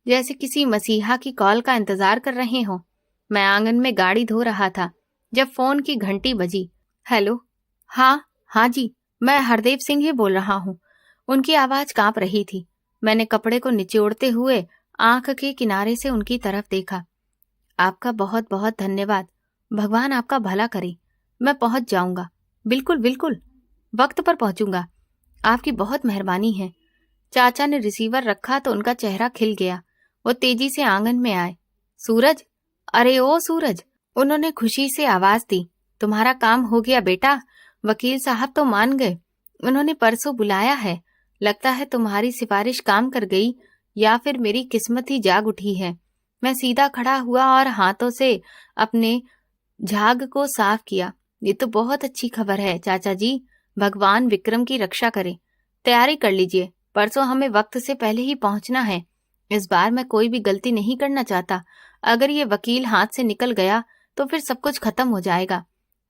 [SPEAKER 1] जैसे किसी मसीहा की कॉल का इंतजार कर रहे हों। मैं आंगन में गाड़ी धो रहा था जब फोन की घंटी बजी। हेलो। हाँ जी, मैं हरदेव सिंह ही बोल रहा हूँ। उनकी आवाज कांप रही थी। मैंने कपड़े को निचोड़ते हुए आंख के किनारे से उनकी तरफ देखा। आपका बहुत बहुत धन्यवाद। भगवान आपका भला करे। मैं पहुंच जाऊंगा। बिल्कुल बिल्कुल, वक्त पर पहुंचूंगा। आपकी बहुत मेहरबानी है। चाचा ने रिसीवर रखा तो उनका चेहरा खिल गया। वो तेजी से आंगन में आए। सूरज, अरे ओ सूरज, उन्होंने खुशी से आवाज दी। तुम्हारा काम हो गया बेटा, वकील साहब तो मान गए। उन्होंने परसों बुलाया है। लगता है तुम्हारी सिफारिश काम कर गई या फिर मेरी किस्मत ही जाग उठी है। मैं सीधा खड़ा हुआ और हाथों से अपने झाग को साफ किया। ये तो बहुत अच्छी खबर है चाचा जी, भगवान विक्रम की रक्षा करे। तैयारी कर लीजिए, परसों हमें वक्त से पहले ही पहुंचना है। इस बार मैं कोई भी गलती नहीं करना चाहता। अगर ये वकील हाथ से निकल गया तो फिर सब कुछ खत्म हो जाएगा।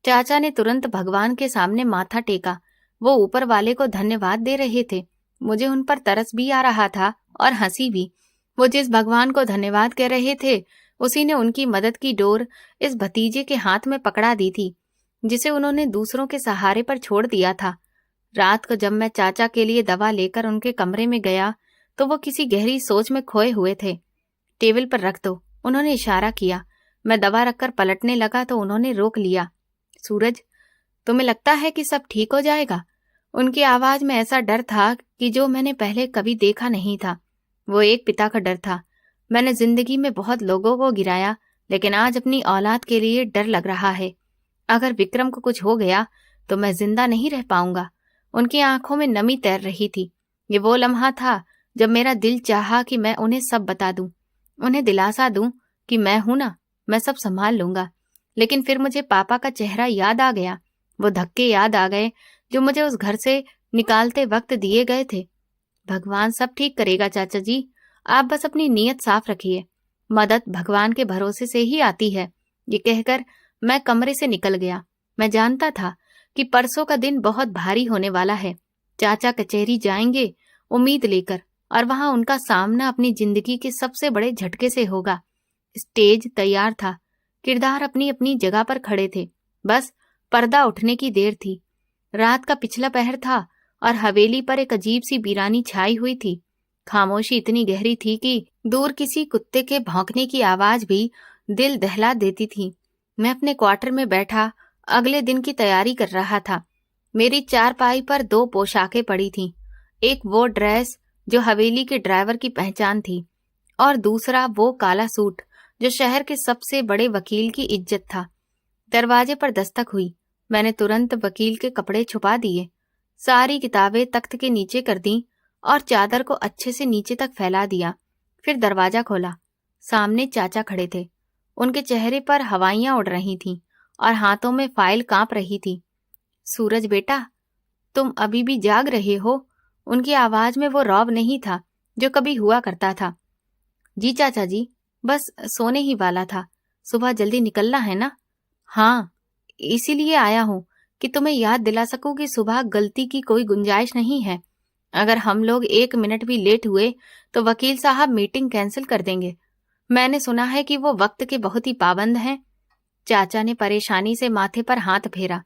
[SPEAKER 1] चाचा ने तुरंत भगवान के सामने माथा टेका। वो ऊपर वाले को धन्यवाद दे रहे थे। मुझे उन पर तरस भी आ रहा था और हंसी भी। वो जिस भगवान को धन्यवाद कह रहे थे, उसी ने उनकी मदद की डोर इस भतीजे के हाथ में पकड़ा दी थी, जिसे उन्होंने दूसरों के सहारे पर छोड़ दिया था। रात को जब मैं चाचा के लिए दवा लेकर उनके कमरे में गया तो वो किसी गहरी सोच में खोए हुए थे। टेबल पर रख दो, उन्होंने इशारा किया। मैं दवा रखकर पलटने लगा तो उन्होंने रोक लिया। सूरज, तुम्हें लगता है कि सब ठीक हो जाएगा? उनकी आवाज में ऐसा डर था कि जो मैंने पहले कभी देखा नहीं था। वो एक पिता का डर था। मैंने जिंदगी में बहुत लोगों को गिराया, लेकिन आज अपनी औलाद के लिए डर लग रहा है। अगर विक्रम को कुछ हो गया तो मैं जिंदा नहीं रह पाऊंगा। उनकी आंखों में नमी तैर रही थी। ये वो लम्हा था जब मेरा दिल चाहा कि मैं उन्हें सब बता दूं, उन्हें दिलासा दूं कि मैं हूं ना, मैं सब संभाल लूंगा। लेकिन फिर मुझे पापा का चेहरा याद आ गया। वो धक्के याद आ गए जो मुझे उस घर से निकालते वक्त दिए गए थे। भगवान सब ठीक करेगा चाचा जी, आप बस अपनी नीयत साफ रखिए। मदद भगवान के भरोसे से ही आती है। ये कहकर मैं कमरे से निकल गया। मैं जानता था कि परसों का दिन बहुत भारी होने वाला है। चाचा कचहरी जाएंगे उम्मीद लेकर, और वहां उनका सामना अपनी जिंदगी के सबसे बड़े झटके से होगा। स्टेज तैयार था, किरदार अपनी अपनी जगह पर खड़े थे, बस पर्दा उठने की देर थी। रात का पिछला पहर था और हवेली पर एक अजीब सी वीरानी छाई हुई थी। खामोशी इतनी गहरी थी कि दूर किसी कुत्ते के भौंकने की आवाज भी दिल दहला देती थी। मैं अपने क्वार्टर में बैठा अगले दिन की तैयारी कर रहा था। मेरी चारपाई पर 2 पोशाकें पड़ी थीं। एक वो ड्रेस जो हवेली के ड्राइवर की पहचान थी, और दूसरा वो काला सूट जो शहर के सबसे बड़े वकील की इज्जत था। दरवाजे पर दस्तक हुई। मैंने तुरंत वकील के कपड़े छुपा दिए, सारी किताबें तख्त के नीचे कर दी और चादर को अच्छे से नीचे तक फैला दिया। फिर दरवाजा खोला। सामने चाचा खड़े थे। उनके चेहरे पर हवाइयां उड़ रही थीं और हाथों में फाइल कांप रही थी। सूरज बेटा, तुम अभी भी जाग रहे हो? उनकी आवाज में वो रौब नहीं था जो कभी हुआ करता था। जी चाचा जी, बस सोने ही वाला था। सुबह जल्दी निकलना है ना? हाँ, इसीलिए आया हूं कि तुम्हें याद दिला सकूं कि सुबह गलती की कोई गुंजाइश नहीं है। अगर हम लोग 1 मिनट भी लेट हुए तो वकील साहब मीटिंग कैंसिल कर देंगे। मैंने सुना है कि वो वक्त के बहुत ही पाबंद हैं। चाचा ने परेशानी से माथे पर हाथ फेरा।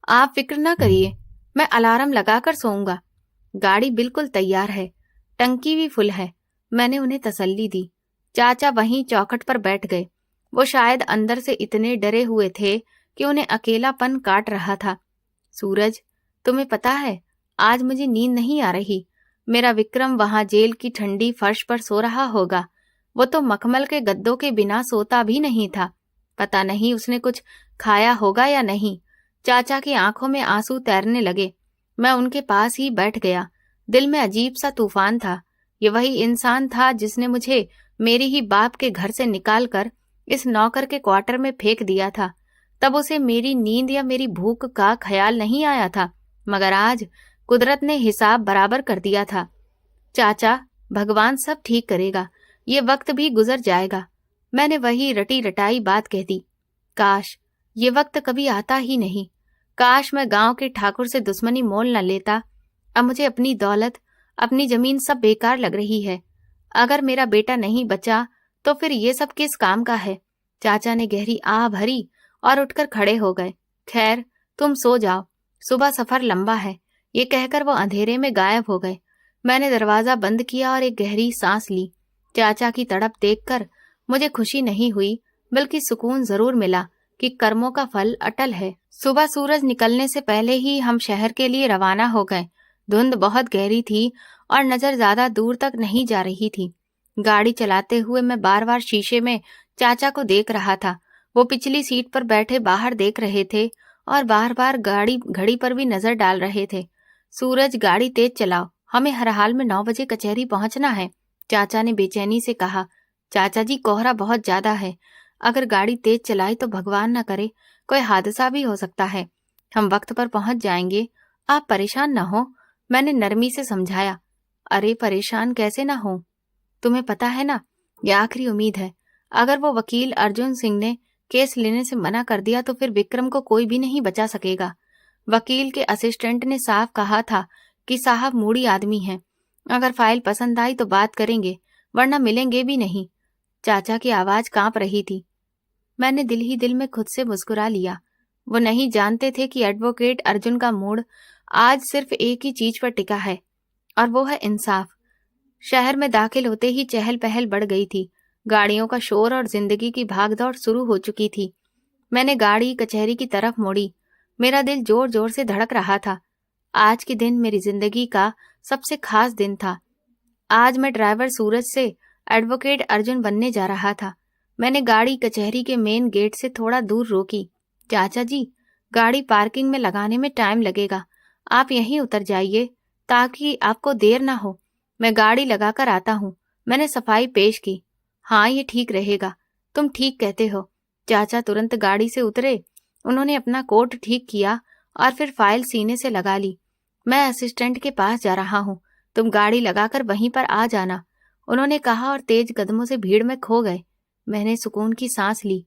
[SPEAKER 1] आप फिक्र ना करिए, मैं अलार्म लगाकर सोऊंगा। गाड़ी बिल्कुल तैयार है, टंकी भी फुल है। मैंने उन्हें तसल्ली दी। चाचा वहीं चौखट पर बैठ गए। वो शायद अंदर से इतने डरे हुए थे कि उन्हें अकेलापन काट रहा था। सूरज, तुम्हें पता है, आज मुझे नींद नहीं आ रही। मेरा विक्रम वहां जेल की ठंडी फर्श पर सो रहा होगा। वो तो मखमल के गद्दों के बिना सोता भी नहीं था। पता नहीं उसने कुछ खाया होगा या नहीं। चाचा की आंखों में आंसू तैरने लगे। मैं उनके पास ही बैठ गया। दिल में अजीब सा तूफान था। ये वही इंसान था जिसने मुझे मेरी ही बाप के घर से निकालकर इस नौकर के क्वार्टर में फेंक दिया था। तब उसे मेरी नींद या मेरी भूख का ख्याल नहीं आया था, मगर आज कुदरत ने हिसाब बराबर कर दिया था। चाचा, भगवान सब ठीक करेगा, ये वक्त भी गुजर जाएगा। मैंने वही रटी रटाई बात कह दी। काश ये वक्त कभी आता ही नहीं। काश मैं गांव के ठाकुर से दुश्मनी मोल न लेता। अब मुझे अपनी दौलत, अपनी जमीन सब बेकार लग रही है। अगर मेरा बेटा नहीं बचा तो फिर ये सब किस काम का है। चाचा ने गहरी आह भरी और उठकर खड़े हो गए। खैर, तुम सो जाओ, सुबह सफर लंबा है। ये कहकर वो अंधेरे में गायब हो गए। मैंने दरवाजा बंद किया और एक गहरी सांस ली। चाचा की तड़प देखकर मुझे खुशी नहीं हुई, बल्कि सुकून जरूर मिला कि कर्मों का फल अटल है। सुबह सूरज निकलने से पहले ही हम शहर के लिए रवाना हो गए। धुंध बहुत गहरी थी और नजर ज्यादा दूर तक नहीं जा रही थी। गाड़ी चलाते हुए मैं बार बार शीशे में चाचा को देख रहा था। वो पिछली सीट पर बैठे बाहर देख रहे थे और बार बार गाड़ी घड़ी पर भी नजर डाल रहे थे। सूरज, गाड़ी तेज चलाओ, हमें हर हाल में 9 बजे कचहरी पहुंचना है। चाचा ने बेचैनी से कहा। चाचा जी, कोहरा बहुत ज्यादा है। अगर गाड़ी तेज चलाई तो भगवान न करे कोई हादसा भी हो सकता है। हम वक्त पर पहुंच जाएंगे, आप परेशान न हो, मैंने नरमी से समझाया। अरे परेशान कैसे ना हो, तुम्हें पता है ना, ये आखिरी उम्मीद है। अगर वो वकील अर्जुन सिंह ने केस लेने से मना कर दिया तो फिर विक्रम को कोई भी नहीं बचा सकेगा। वकील के असिस्टेंट ने साफ कहा था कि साहब मूडी आदमी हैं, अगर फाइल पसंद आई तो बात करेंगे, वरना मिलेंगे भी नहीं। चाचा की आवाज कांप रही थी। मैंने दिल ही दिल में खुद से मुस्कुरा लिया। वो नहीं जानते थे कि एडवोकेट अर्जुन का मूड आज सिर्फ एक ही चीज पर टिका है, और वो है इंसाफ। शहर में दाखिल होते ही चहल पहल बढ़ गई थी। गाड़ियों का शोर और जिंदगी की भागदौड़ शुरू हो चुकी थी। मैंने गाड़ी कचहरी की तरफ मोड़ी। मेरा दिल जोर जोर से धड़क रहा था। आज के दिन मेरी जिंदगी का सबसे खास दिन था। आज मैं ड्राइवर सूरज से एडवोकेट अर्जुन बनने जा रहा था। मैंने गाड़ी कचहरी के मेन गेट से थोड़ा दूर रोकी। चाचा जी, गाड़ी पार्किंग में लगाने में टाइम लगेगा, आप यहीं उतर जाइए ताकि आपको देर ना हो। मैं गाड़ी लगाकर आता हूँ, मैंने सफाई पेश की। हाँ, ये ठीक रहेगा, तुम ठीक कहते हो। चाचा तुरंत गाड़ी से उतरे। उन्होंने अपना कोट ठीक किया और फिर फाइल सीने से लगा ली। मैं असिस्टेंट के पास जा रहा हूँ, तुम गाड़ी लगाकर वहीं पर आ जाना, उन्होंने कहा और तेज कदमों से भीड़ में खो गए। मैंने सुकून की सांस ली।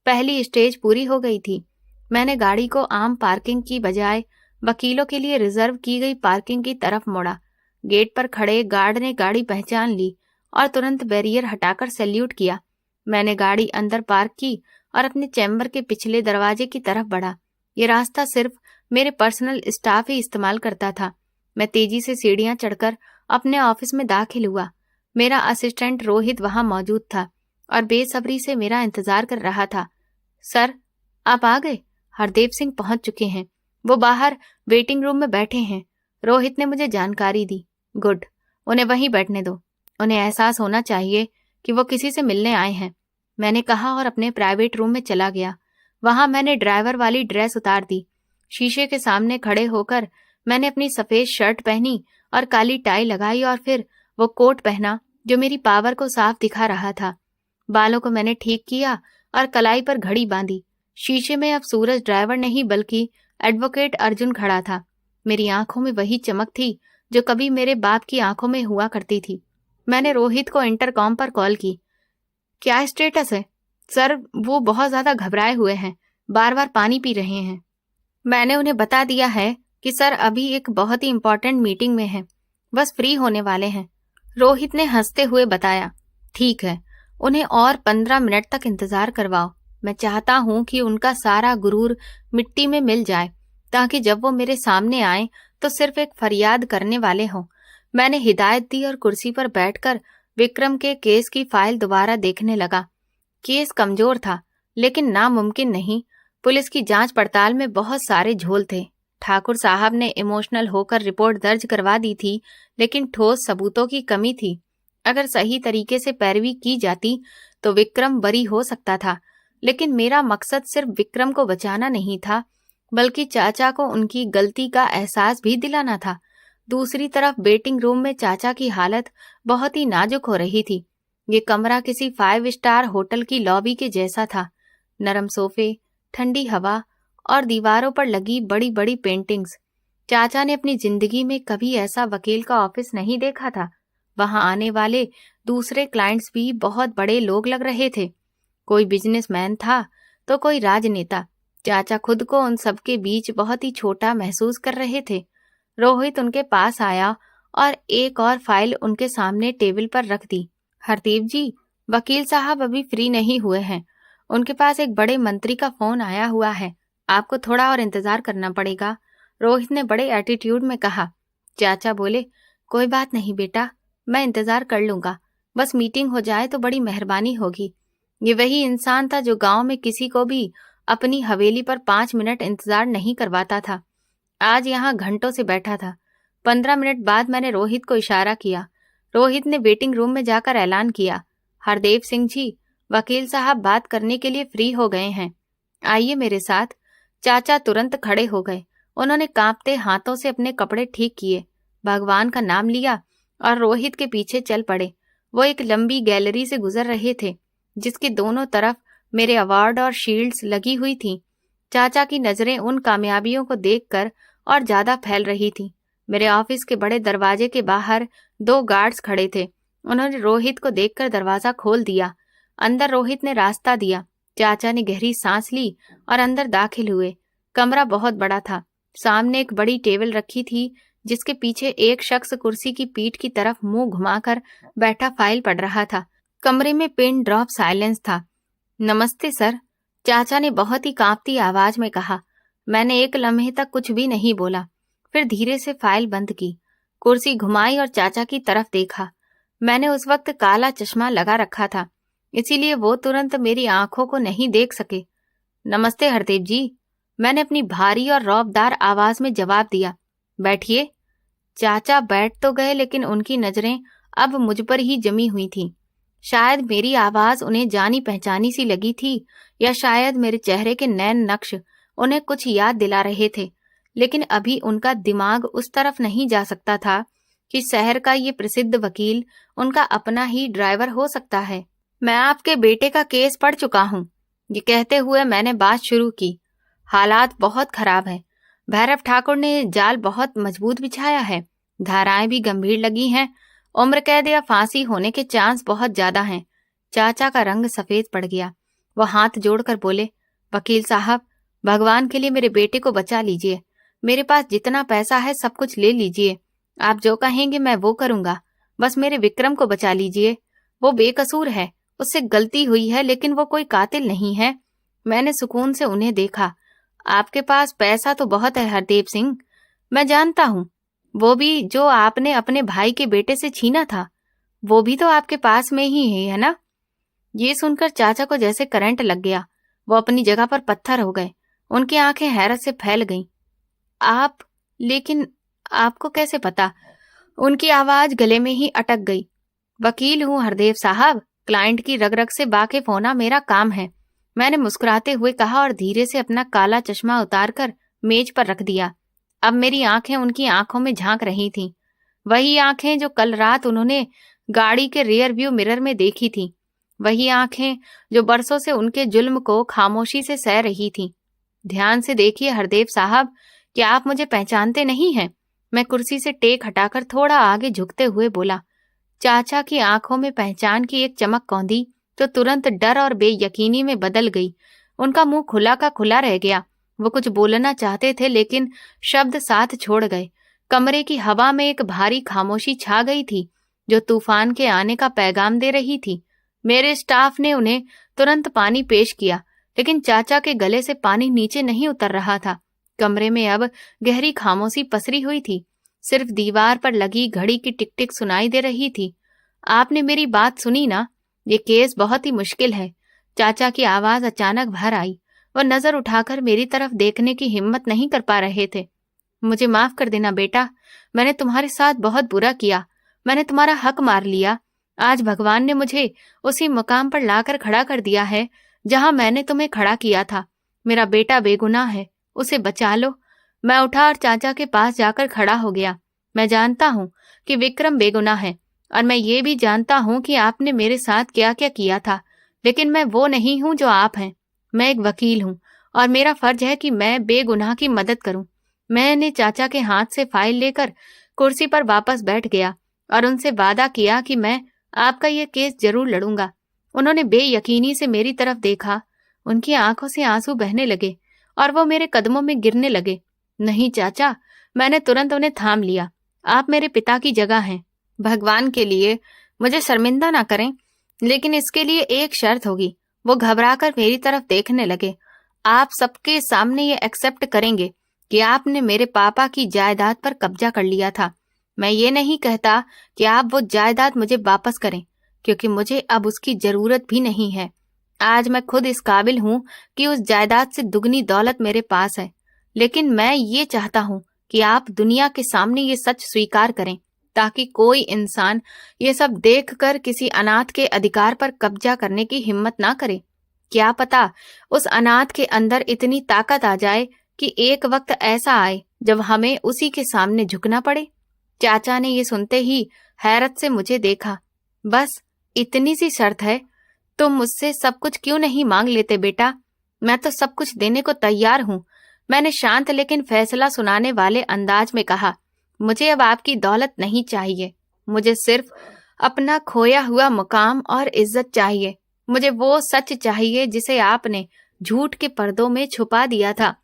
[SPEAKER 1] पहली स्टेज पूरी हो गई थी। मैंने गाड़ी को आम पार्किंग की बजाय वकीलों के लिए रिजर्व की गई पार्किंग की तरफ मोड़ा। गेट पर खड़े गार्ड ने गाड़ी पहचान ली और तुरंत बैरियर हटाकर सैल्यूट किया। मैंने गाड़ी अंदर पार्क की और अपने चैम्बर के पिछले दरवाजे की तरफ बढ़ा। ये रास्ता सिर्फ मेरे पर्सनल स्टाफ ही इस्तेमाल करता था। मैं तेजी से सीढ़ियां चढ़कर अपने ऑफिस में दाखिल हुआ। मेरा असिस्टेंट रोहित वहां मौजूद था और बेसब्री से मेरा इंतजार कर रहा था। सर, आप आ गए? हरदेव सिंह पहुंच चुके हैं। वो बाहर वेटिंग रूम में बैठे हैं। रोहित ने मुझे जानकारी दी। गुड, उन्हें वहीं बैठने दो। उन्हें एहसास होना चाहिए कि वो किसी से मिलने आए हैं, मैंने कहा और अपने प्राइवेट रूम में चला गया। वहां मैंने ड्राइवर वाली ड्रेस उतार दी। शीशे के सामने खड़े होकर मैंने अपनी सफेद शर्ट पहनी और काली टाई लगाई और फिर वो कोट पहना जो मेरी पावर को साफ दिखा रहा था। बालों को मैंने ठीक किया और कलाई पर घड़ी बांधी। शीशे में अब सूरज ड्राइवर नहीं बल्कि एडवोकेट अर्जुन खड़ा था। मेरी आंखों में वही चमक थी जो कभी मेरे बाप की आंखों में हुआ करती थी। मैंने रोहित को इंटरकॉम पर कॉल की। क्या स्टेटस है? सर, वो बहुत ज्यादा घबराए हुए हैं, बार बार पानी पी रहे हैं। मैंने उन्हें बता दिया है कि सर अभी एक बहुत ही इंपॉर्टेंट मीटिंग में हैं, बस फ्री होने वाले हैं। रोहित ने हंसते हुए बताया। ठीक है, उन्हें और 15 मिनट तक इंतजार करवाओ। मैं चाहता हूं कि उनका सारा गुरूर मिट्टी में मिल जाए ताकि जब वो मेरे सामने आए तो सिर्फ एक फरियाद करने वाले हों। मैंने हिदायत दी और कुर्सी पर बैठकर विक्रम के केस की फाइल दोबारा देखने लगा। केस कमजोर था लेकिन नामुमकिन नहीं। पुलिस की जांच पड़ताल में बहुत सारे झोल थे। ठाकुर साहब ने इमोशनल होकर रिपोर्ट दर्ज करवा दी थी लेकिन ठोस सबूतों की कमी थी। अगर सही तरीके से पैरवी की जाती तो विक्रम बरी हो सकता था, लेकिन मेरा मकसद सिर्फ विक्रम को बचाना नहीं था बल्कि चाचा को उनकी गलती का एहसास भी दिलाना था। दूसरी तरफ वेटिंग रूम में चाचा की हालत बहुत ही नाजुक हो रही थी। ये कमरा किसी 5 स्टार होटल की लॉबी के जैसा था। नरम सोफे, ठंडी हवा और दीवारों पर लगी बड़ी बड़ी पेंटिंग्स। चाचा ने अपनी जिंदगी में कभी ऐसा वकील का ऑफिस नहीं देखा था। वहां आने वाले दूसरे क्लाइंट्स भी बहुत बड़े लोग लग रहे थे। कोई बिजनेसमैन था तो कोई राजनेता। चाचा खुद को उन सबके बीच बहुत ही छोटा महसूस कर रहे थे। रोहित उनके पास आया और एक और फाइल उनके सामने टेबल पर रख दी। हरदेव जी, वकील साहब अभी फ्री नहीं हुए हैं। उनके पास एक बड़े मंत्री का फोन आया हुआ है। आपको थोड़ा और इंतजार करना पड़ेगा, रोहित ने बड़े एटीट्यूड में कहा। चाचा बोले, कोई बात नहीं बेटा, मैं इंतजार कर लूंगा, बस मीटिंग हो जाए तो बड़ी मेहरबानी होगी। ये वही इंसान था जो गांव में किसी को भी अपनी हवेली पर 5 मिनट इंतजार नहीं करवाता था। आज यहाँ घंटों से बैठा था। 15 मिनट बाद मैंने रोहित को इशारा किया। रोहित ने वेटिंग रूम में जाकर ऐलान किया, हरदेव सिंह जी, वकील साहब बात करने के लिए फ्री हो गए हैं, आइए मेरे साथ। चाचा तुरंत खड़े हो गए। उन्होंने कांपते हाथों से अपने कपड़े ठीक किए, भगवान का नाम लिया और रोहित के पीछे चल पड़े। वो एक लंबी गैलरी से गुजर रहे थे जिसके दोनों तरफ मेरे अवार्ड और शील्ड्स लगी हुई थीं। चाचा की नजरें उन कामयाबियों को देखकर और ज्यादा फैल रही थी। मेरे ऑफिस के बड़े दरवाजे के बाहर 2 गार्ड्स खड़े थे। उन्होंने रोहित को देखकर दरवाजा खोल दिया। अंदर रोहित ने रास्ता दिया। चाचा ने गहरी सांस ली और अंदर दाखिल हुए। कमरा बहुत बड़ा था। सामने एक बड़ी टेबल रखी थी जिसके पीछे एक शख्स कुर्सी की पीठ की तरफ मुंह घुमाकर बैठा फाइल पढ़ रहा था। कमरे में पिन ड्रॉप साइलेंस था। नमस्ते सर, चाचा ने बहुत ही कांपती आवाज में कहा। मैंने एक लम्हे तक कुछ भी नहीं बोला, फिर धीरे से फाइल बंद की, कुर्सी घुमाई और चाचा की तरफ देखा। मैंने उस वक्त काला चश्मा लगा रखा था, इसीलिए वो तुरंत मेरी आंखों को नहीं देख सके। नमस्ते हरदेव जी, मैंने अपनी भारी और रौबदार आवाज में जवाब दिया। बैठिए। चाचा बैठ तो गए लेकिन उनकी नजरें अब मुझ पर ही जमी हुई थीं। शायद मेरी आवाज उन्हें जानी पहचानी सी लगी थी, या शायद मेरे चेहरे के नैन नक्श उन्हें कुछ याद दिला रहे थे। लेकिन अभी उनका दिमाग उस तरफ नहीं जा सकता था कि शहर का ये प्रसिद्ध वकील उनका अपना ही ड्राइवर हो सकता है। मैं आपके बेटे का केस पढ़ चुका हूँ, ये कहते हुए मैंने बात शुरू की। हालात बहुत खराब है। भैरव ठाकुर ने जाल बहुत मजबूत बिछाया है। धाराएं भी गंभीर लगी हैं। उम्र कैद या फांसी होने के चांस बहुत ज्यादा हैं। चाचा का रंग सफेद पड़ गया। वो हाथ जोड़कर बोले, वकील साहब, भगवान के लिए मेरे बेटे को बचा लीजिए। मेरे पास जितना पैसा है सब कुछ ले लीजिए। आप जो कहेंगे मैं वो करूंगा। बस मेरे विक्रम को बचा लीजिए। वो बेकसूर है, उससे गलती हुई है, लेकिन वो कोई कातिल नहीं है। मैंने सुकून से उन्हें देखा। आपके पास पैसा तो बहुत है हरदेव सिंह, मैं जानता हूं। वो भी जो आपने अपने भाई के बेटे से छीना था, वो भी तो आपके पास में ही है ना? ये सुनकर चाचा को जैसे करंट लग गया। वो अपनी जगह पर पत्थर हो गए। उनकी आंखें हैरत से फैल गईं। आप, लेकिन आपको कैसे पता? उनकी आवाज गले में ही अटक गई। वकील हूं हरदेव साहब, क्लाइंट की रग रग से वाकिफ होना मेरा काम है, मैंने मुस्कुराते हुए कहा और धीरे से अपना काला चश्मा उतारकर मेज पर रख दिया। अब मेरी आंखें उनकी आंखों में झांक रही थीं। वही आंखें जो कल रात उन्होंने गाड़ी के रियर व्यू मिरर में देखी थी। वही आंखें जो बरसों से उनके जुल्म को खामोशी से सह रही थीं। ध्यान से देखिए हरदेव साहब, क्या आप मुझे पहचानते नहीं हैं? मैं कुर्सी से टेक हटाकर थोड़ा आगे झुकते हुए बोला। चाचा की आंखों में पहचान की एक चमक कौंधी तो तुरंत डर और बेयकीनी में बदल गई। उनका मुंह खुला का खुला रह गया। वो कुछ बोलना चाहते थे, लेकिन शब्द साथ छोड़ गए। कमरे की हवा में एक भारी खामोशी छा गई थी, जो तूफान के आने का पैगाम दे रही थी। मेरे स्टाफ ने उन्हें तुरंत पानी पेश किया, लेकिन चाचा के गले से पानी नीचे नहीं उतर रहा था। कमरे में अब गहरी खामोशी पसरी हुई थी। सिर्फ दीवार पर लगी घड़ी की टिक टिक सुनाई दे रही थी। आपने मेरी बात सुनी ना? ये केस बहुत ही मुश्किल है। चाचा की आवाज अचानक भर आई। वह नजर उठाकर मेरी तरफ देखने की हिम्मत नहीं कर पा रहे थे। मुझे माफ कर देना बेटा, मैंने तुम्हारे साथ बहुत बुरा किया। मैंने तुम्हारा हक मार लिया। आज भगवान ने मुझे उसी मुकाम पर लाकर खड़ा कर दिया है जहां मैंने तुम्हें खड़ा किया था। मेरा बेटा बेगुनाह है, उसे बचा लो। मैं उठा और चाचा के पास जाकर खड़ा हो गया। मैं जानता हूं कि विक्रम बेगुनाह है, और मैं ये भी जानता हूं कि आपने मेरे साथ क्या क्या किया था, लेकिन मैं वो नहीं हूं जो आप हैं। मैं एक वकील हूं और मेरा फर्ज है कि मैं बेगुनाह की मदद करूं। मैंने चाचा के हाथ से फाइल लेकर कुर्सी पर वापस बैठ गया और उनसे वादा किया कि मैं आपका ये केस जरूर लड़ूंगा। उन्होंने बेयकीनी से मेरी तरफ देखा। उनकी आंखों से आंसू बहने लगे और वो मेरे कदमों में गिरने लगे। नहीं चाचा, मैंने तुरंत उन्हें थाम लिया। आप मेरे पिता की जगह हैं। भगवान के लिए मुझे शर्मिंदा ना करें, लेकिन इसके लिए एक शर्त होगी। वो घबराकर मेरी तरफ देखने लगे। आप सबके सामने ये एक्सेप्ट करेंगे कि आपने मेरे पापा की जायदाद पर कब्जा कर लिया था। मैं ये नहीं कहता कि आप वो जायदाद मुझे वापस करें, क्योंकि मुझे अब उसकी जरूरत भी नहीं है। आज मैं खुद इस काबिल हूं कि उस जायदाद से दुगनी दौलत मेरे पास है। लेकिन मैं ये चाहता हूं कि आप दुनिया के सामने ये सच स्वीकार करें, ताकि कोई इंसान ये सब देखकर किसी अनाथ के अधिकार पर कब्जा करने की हिम्मत ना करे। क्या पता उस अनाथ के अंदर इतनी ताकत आ जाए कि एक वक्त ऐसा आए जब हमें उसी के सामने झुकना पड़े। चाचा ने ये सुनते ही हैरत से मुझे देखा। बस इतनी सी शर्त है? तुम मुझसे सब कुछ क्यों नहीं मांग लेते बेटा? मैं तो सब कुछ देने को तैयार हूँ, मैंने शांत लेकिन फैसला सुनाने वाले अंदाज में कहा। मुझे अब आपकी दौलत नहीं चाहिए, मुझे सिर्फ अपना खोया हुआ मुकाम और इज्जत चाहिए। मुझे वो सच चाहिए जिसे आपने झूठ के पर्दों में छुपा दिया था।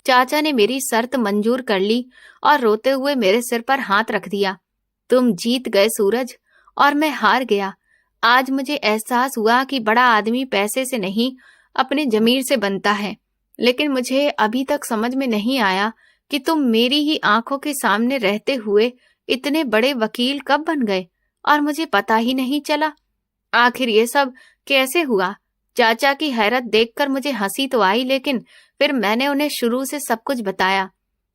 [SPEAKER 1] चाचा ने मेरी शर्त मंजूर कर ली और रोते हुए मेरे सिर पर हाथ रख दिया। तुम जीत गए सूरज और मैं हार गया। आज मुझे एहसास हुआ कि बड़ा आदमी पैसे से नहीं, अपने जमीर से बनता है। लेकिन मुझे अभी तक समझ में नहीं आया कि तुम मेरी ही आंखों के सामने रहते हुए इतने बड़े वकील कब बन गए और मुझे पता ही नहीं चला। आखिर ये सब कैसे हुआ? चाचा की हैरत देखकर मुझे हंसी तो आई, लेकिन फिर मैंने उन्हें शुरू से सब कुछ बताया।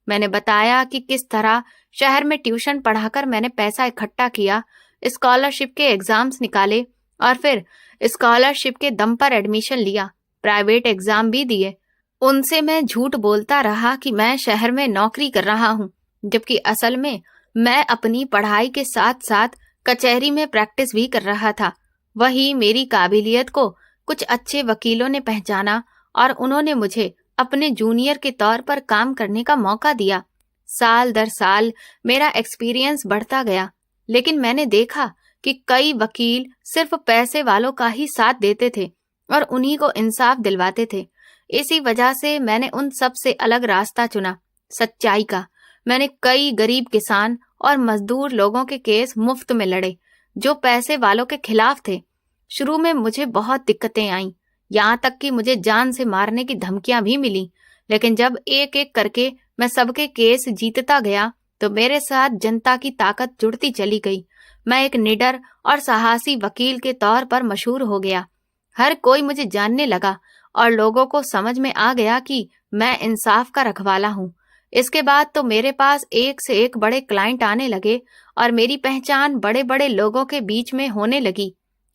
[SPEAKER 1] मैंने बताया कि किस तरह शहर में ट्यूशन पढ़ाकर मैंने पैसा इकट्ठा किया, स्कॉलरशिप के एग्जाम्स निकाले और फिर स्कॉलरशिप के दम पर एडमिशन लिया, प्राइवेट एग्जाम भी दिए। उनसे मैं झूठ बोलता रहा कि मैं शहर में नौकरी कर रहा हूँ, जबकि असल में मैं अपनी पढ़ाई के साथ साथ कचहरी में प्रैक्टिस भी कर रहा था। वही मेरी काबिलियत को कुछ अच्छे वकीलों ने पहचाना और उन्होंने मुझे अपने जूनियर के तौर पर काम करने का मौका दिया। साल दर साल मेरा एक्सपीरियंस बढ़ता गया, लेकिन मैंने देखा कि कई वकील सिर्फ पैसे वालों का ही साथ देते थे। और उन्हीं को इंसाफ दिलवाते थे। इसी वजह से मैंने उन सब से अलग रास्ता चुना, सच्चाई का। मैंने कई गरीब किसान और मजदूर लोगों के केस मुफ्त में लड़े, जो पैसे वालों के खिलाफ थे। शुरू में मुझे बहुत दिक्कतें आईं, यहाँ तक कि मुझे जान से मारने की धमकियां भी मिली। लेकिन जब एक एक करके मैं सबके केस जीतता गया, तो मेरे साथ जनता की ताकत जुड़ती चली गई। मैं एक निडर और साहसी वकील के तौर पर मशहूर हो गया। हर कोई मुझे जानने लगा और लोगों को समझ में आ गया कि मैं इंसाफ का रखवाला हूँ। इसके बाद तो मेरे पास एक से एक बड़े क्लाइंट आने लगे और मेरी पहचान बड़े बड़े लोगों के बीच में होने लगी।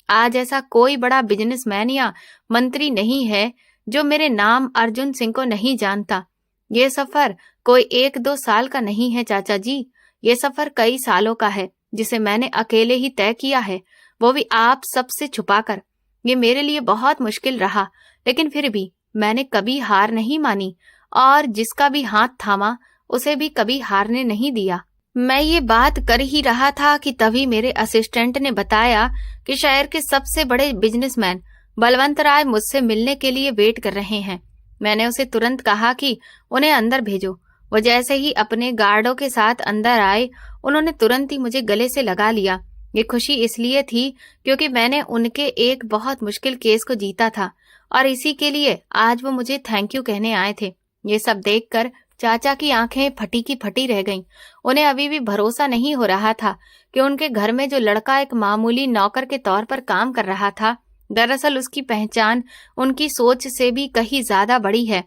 [SPEAKER 1] आज ऐसा कोई बड़ा बिजनेसमैन या मंत्री नहीं है जो मेरे नाम अर्जुन सिंह को नहीं जानता। ये सफर कोई 1-2 साल का नहीं है चाचा जी, ये सफर कई सालों का है, जिसे मैंने अकेले ही तय किया है, वो भी आप सबसे छुपाकर। ये मेरे लिए बहुत मुश्किल रहा, लेकिन फिर भी मैंने कभी हार नहीं मानी और जिसका भी हाथ थामा उसे भी कभी हारने नहीं दिया। मैं ये बात कर ही रहा था कि तभी मेरे असिस्टेंट ने बताया कि शहर के सबसे बड़े बिजनेसमैन बलवंत राय मुझसे मिलने के लिए वेट कर रहे हैं। मैंने उसे तुरंत कहा कि उन्हें अंदर भेजो। वो जैसे ही अपने गार्डों के साथ अंदर आए, उन्होंने तुरंत ही मुझे गले से लगा लिया। ये खुशी इसलिए थी क्योंकि मैंने उनके एक बहुत मुश्किल केस को जीता था और इसी के लिए आज वो मुझे थैंक यू कहने आए थे। ये सब देखकर चाचा की आंखें फटी की फटी रह गईं। उन्हें अभी भी भरोसा नहीं हो रहा था कि उनके घर में जो लड़का एक मामूली नौकर के तौर पर काम कर रहा था, दरअसल उसकी पहचान उनकी सोच से भी कहीं ज्यादा बड़ी है।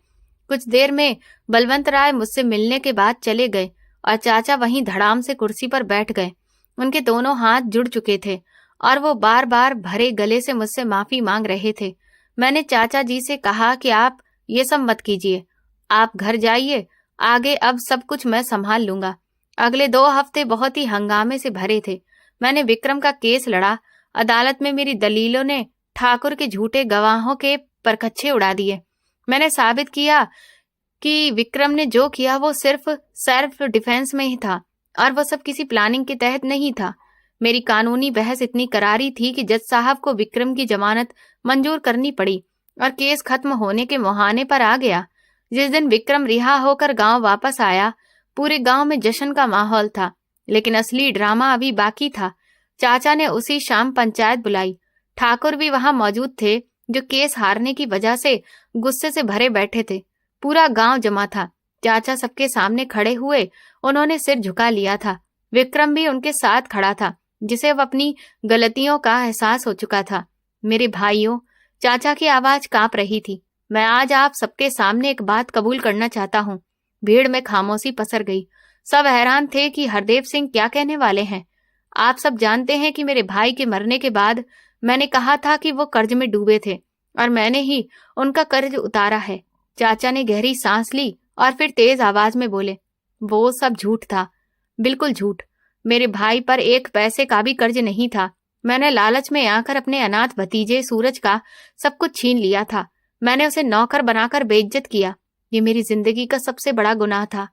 [SPEAKER 1] कुछ देर में बलवंत राय मुझसे मिलने के बाद चले गए और चाचा वहीं धड़ाम से कुर्सी पर बैठ गए। उनके दोनों हाथ जुड़ चुके थे और वो बार बार भरे गले से मुझसे माफी मांग रहे थे। मैंने चाचा जी से कहा कि आप ये सब मत कीजिए, आप घर जाइए, आगे अब सब कुछ मैं संभाल लूंगा। अगले 2 हफ्ते बहुत ही हंगामे से भरे थे। मैंने विक्रम का केस लड़ा। अदालत में मेरी दलीलों ने ठाकुर के झूठे गवाहों के परखच्चे उड़ा दिए। मैंने साबित किया कि विक्रम ने जो किया वो सिर्फ सेल्फ डिफेंस में ही था और वो सब किसी प्लानिंग के तहत नहीं था। मेरी कानूनी बहस इतनी करारी थी कि जज साहब को विक्रम की जमानत मंजूर करनी पड़ी और केस खत्म होने के मुहाने पर आ गया। जिस दिन विक्रम रिहा होकर गांव वापस आया, पूरे गांव में जश्न का माहौल था, लेकिन असली ड्रामा अभी बाकी था। चाचा ने उसी शाम पंचायत बुलाई। ठाकुर भी वहां मौजूद थे, जो केस हारने की वजह से गुस्से से भरे बैठे थे। पूरा गांव जमा था। चाचा सबके सामने खड़े हुए, उन्होंने सिर झुका लिया था। विक्रम भी उनके साथ खड़ा था, जिसे अब अपनी गलतियों का एहसास हो चुका था। मेरे भाइयों, चाचा की आवाज कांप रही थी। मैं आज आप सबके सामने एक बात कबूल करना चाहता हूँ। भीड़ में खामोशी पसर गई। सब हैरान थे कि हरदेव सिंह क्या कहने वाले हैं। आप सब जानते हैं कि मेरे भाई के मरने के बाद मैंने कहा था कि वो कर्ज में डूबे थे और मैंने ही उनका कर्ज उतारा है। चाचा ने गहरी सांस ली और फिर तेज आवाज में बोले, वो सब झूठ था, बिल्कुल झूठ। मेरे भाई पर 1 पैसे का भी कर्ज नहीं था। मैंने लालच में आकर अपने अनाथ भतीजे सूरज का सब कुछ छीन लिया था। मैंने उसे नौकर बनाकर बेइज्जत किया। ये मेरी जिंदगी का सबसे बड़ा गुनाह था।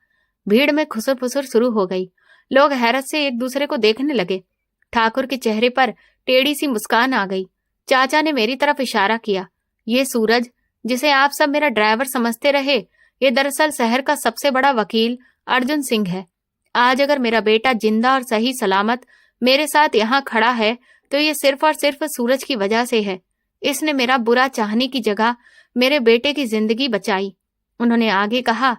[SPEAKER 1] भीड़ में खुसर फुसर शुरू हो गई। लोग हैरत से एक दूसरे को देखने लगे। ठाकुर के चेहरे पर टेढ़ी सी मुस्कान आ गई। चाचा ने मेरी तरफ इशारा किया। ये सूरज, जिसे आप सब मेरा ड्राइवर समझते रहे, ये दरअसल शहर का सबसे बड़ा वकील अर्जुन सिंह है। आज अगर मेरा बेटा जिंदा और सही सलामत मेरे साथ यहाँ खड़ा है, तो ये सिर्फ और सिर्फ सूरज की वजह से है। इसने मेरा बुरा चाहने की जगह मेरे बेटे की जिंदगी बचाई। उन्होंने आगे कहा,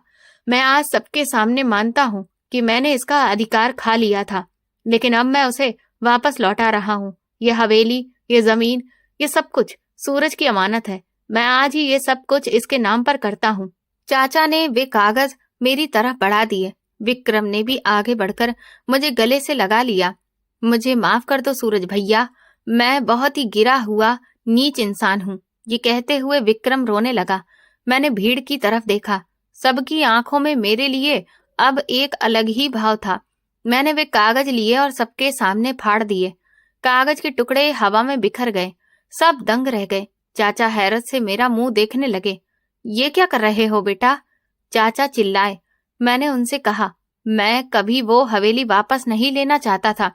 [SPEAKER 1] मैं आज सबके सामने मानता हूँ कि मैंने इसका अधिकार खा लिया था, लेकिन अब मैं उसे वापस लौटा रहा हूँ। ये हवेली, ये जमीन, ये सब कुछ सूरज की अमानत है। मैं आज ही ये सब कुछ इसके नाम पर करता हूँ। चाचा ने वे कागज मेरी तरफ बढ़ा दिए। विक्रम ने भी आगे बढ़कर मुझे गले से लगा लिया। मुझे माफ कर दो सूरज भैया, मैं बहुत ही गिरा हुआ नीच इंसान हूँ। ये कहते हुए विक्रम रोने लगा। मैंने भीड़ की तरफ देखा। सबकी आंखों में मेरे लिए अब एक अलग ही भाव था। मैंने वे कागज लिए और सबके सामने फाड़ दिए। कागज के टुकड़े हवा में बिखर गए। सब दंग रह गए। चाचा हैरत से मेरा मुंह देखने लगे। ये क्या कर रहे हो बेटा? चाचा चिल्लाए। मैंने उनसे कहा, मैं कभी वो हवेली वापस नहीं लेना चाहता था।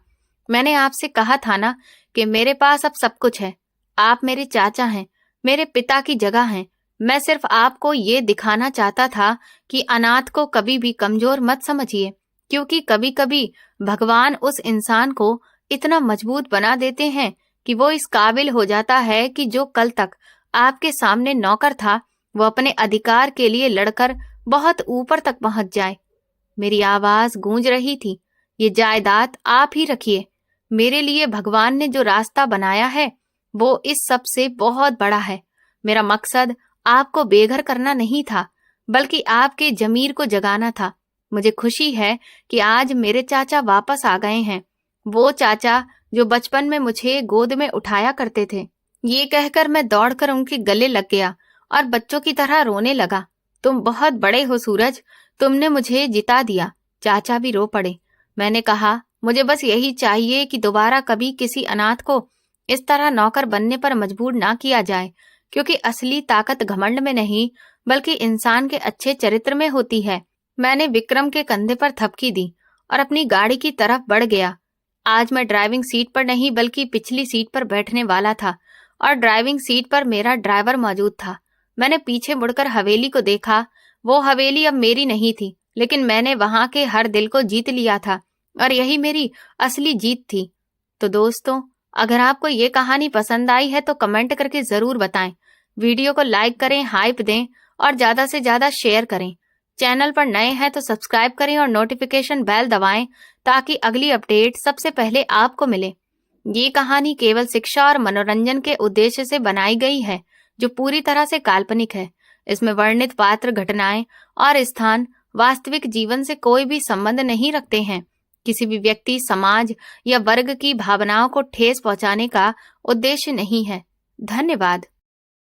[SPEAKER 1] मैंने आपसे कहा था ना कि मेरे पास अब सब कुछ है। आप मेरे चाचा हैं। मेरे पिता की जगह हैं। मैं सिर्फ आपको ये दिखाना चाहता था कि अनाथ को कभी भी कमजोर मत समझिए, क्योंकि कभी कभी भगवान उस इंसान को इतना मजबूत बना देते हैं कि वो इस काबिल हो जाता है कि जो कल तक आपके सामने नौकर था, वो अपने अधिकार के लिए लड़कर बहुत ऊपर तक पहुंच जाए। मेरी आवाज गूंज रही थी, ये जायदाद आप ही रखिए। मेरे लिए भगवान ने जो रास्ता बनाया है वो इस सब से बहुत बड़ा है। मेरा मकसद आपको बेघर करना नहीं था, बल्कि आपके जमीर को जगाना था। मुझे खुशी है कि आज मेरे चाचा वापस आ गए हैं, वो चाचा जो बचपन में मुझे गोद में उठाया करते थे। ये कहकर मैं दौड़कर उनके गले लग गया और बच्चों की तरह रोने लगा। तुम बहुत बड़े हो सूरज, तुमने मुझे जिता दिया। चाचा भी रो पड़े। मैंने कहा, मुझे बस यही चाहिए कि दोबारा कभी किसी अनाथ को इस तरह नौकर बनने पर मजबूर ना किया जाए, क्योंकि असली ताकत घमंड में नहीं, बल्कि इंसान के अच्छे चरित्र में होती है। मैंने विक्रम के कंधे पर थपकी दी और अपनी गाड़ी की तरफ बढ़ गया। आज मैं ड्राइविंग सीट पर नहीं बल्कि पिछली सीट पर बैठने वाला था और ड्राइविंग सीट पर मेरा ड्राइवर मौजूद था। मैंने पीछे मुड़कर हवेली को देखा। वो हवेली अब मेरी नहीं थी, लेकिन मैंने वहां के हर दिल को जीत लिया था और यही मेरी असली जीत थी। तो दोस्तों, अगर आपको ये कहानी पसंद आई है तो कमेंट करके जरूर बताएं। वीडियो को लाइक करें, हाइप दें और ज्यादा से ज्यादा शेयर करें। चैनल पर नए हैं तो सब्सक्राइब करें और नोटिफिकेशन बेल दबाएं ताकि अगली अपडेट सबसे पहले आपको मिले। ये कहानी केवल शिक्षा और मनोरंजन के उद्देश्य से बनाई गई है, जो पूरी तरह से काल्पनिक है। इसमें वर्णित पात्र, घटनाएं और स्थान वास्तविक जीवन से कोई भी संबंध नहीं रखते हैं। किसी भी व्यक्ति, समाज या वर्ग की भावनाओं को ठेस पहुंचाने का उद्देश्य नहीं है। धन्यवाद।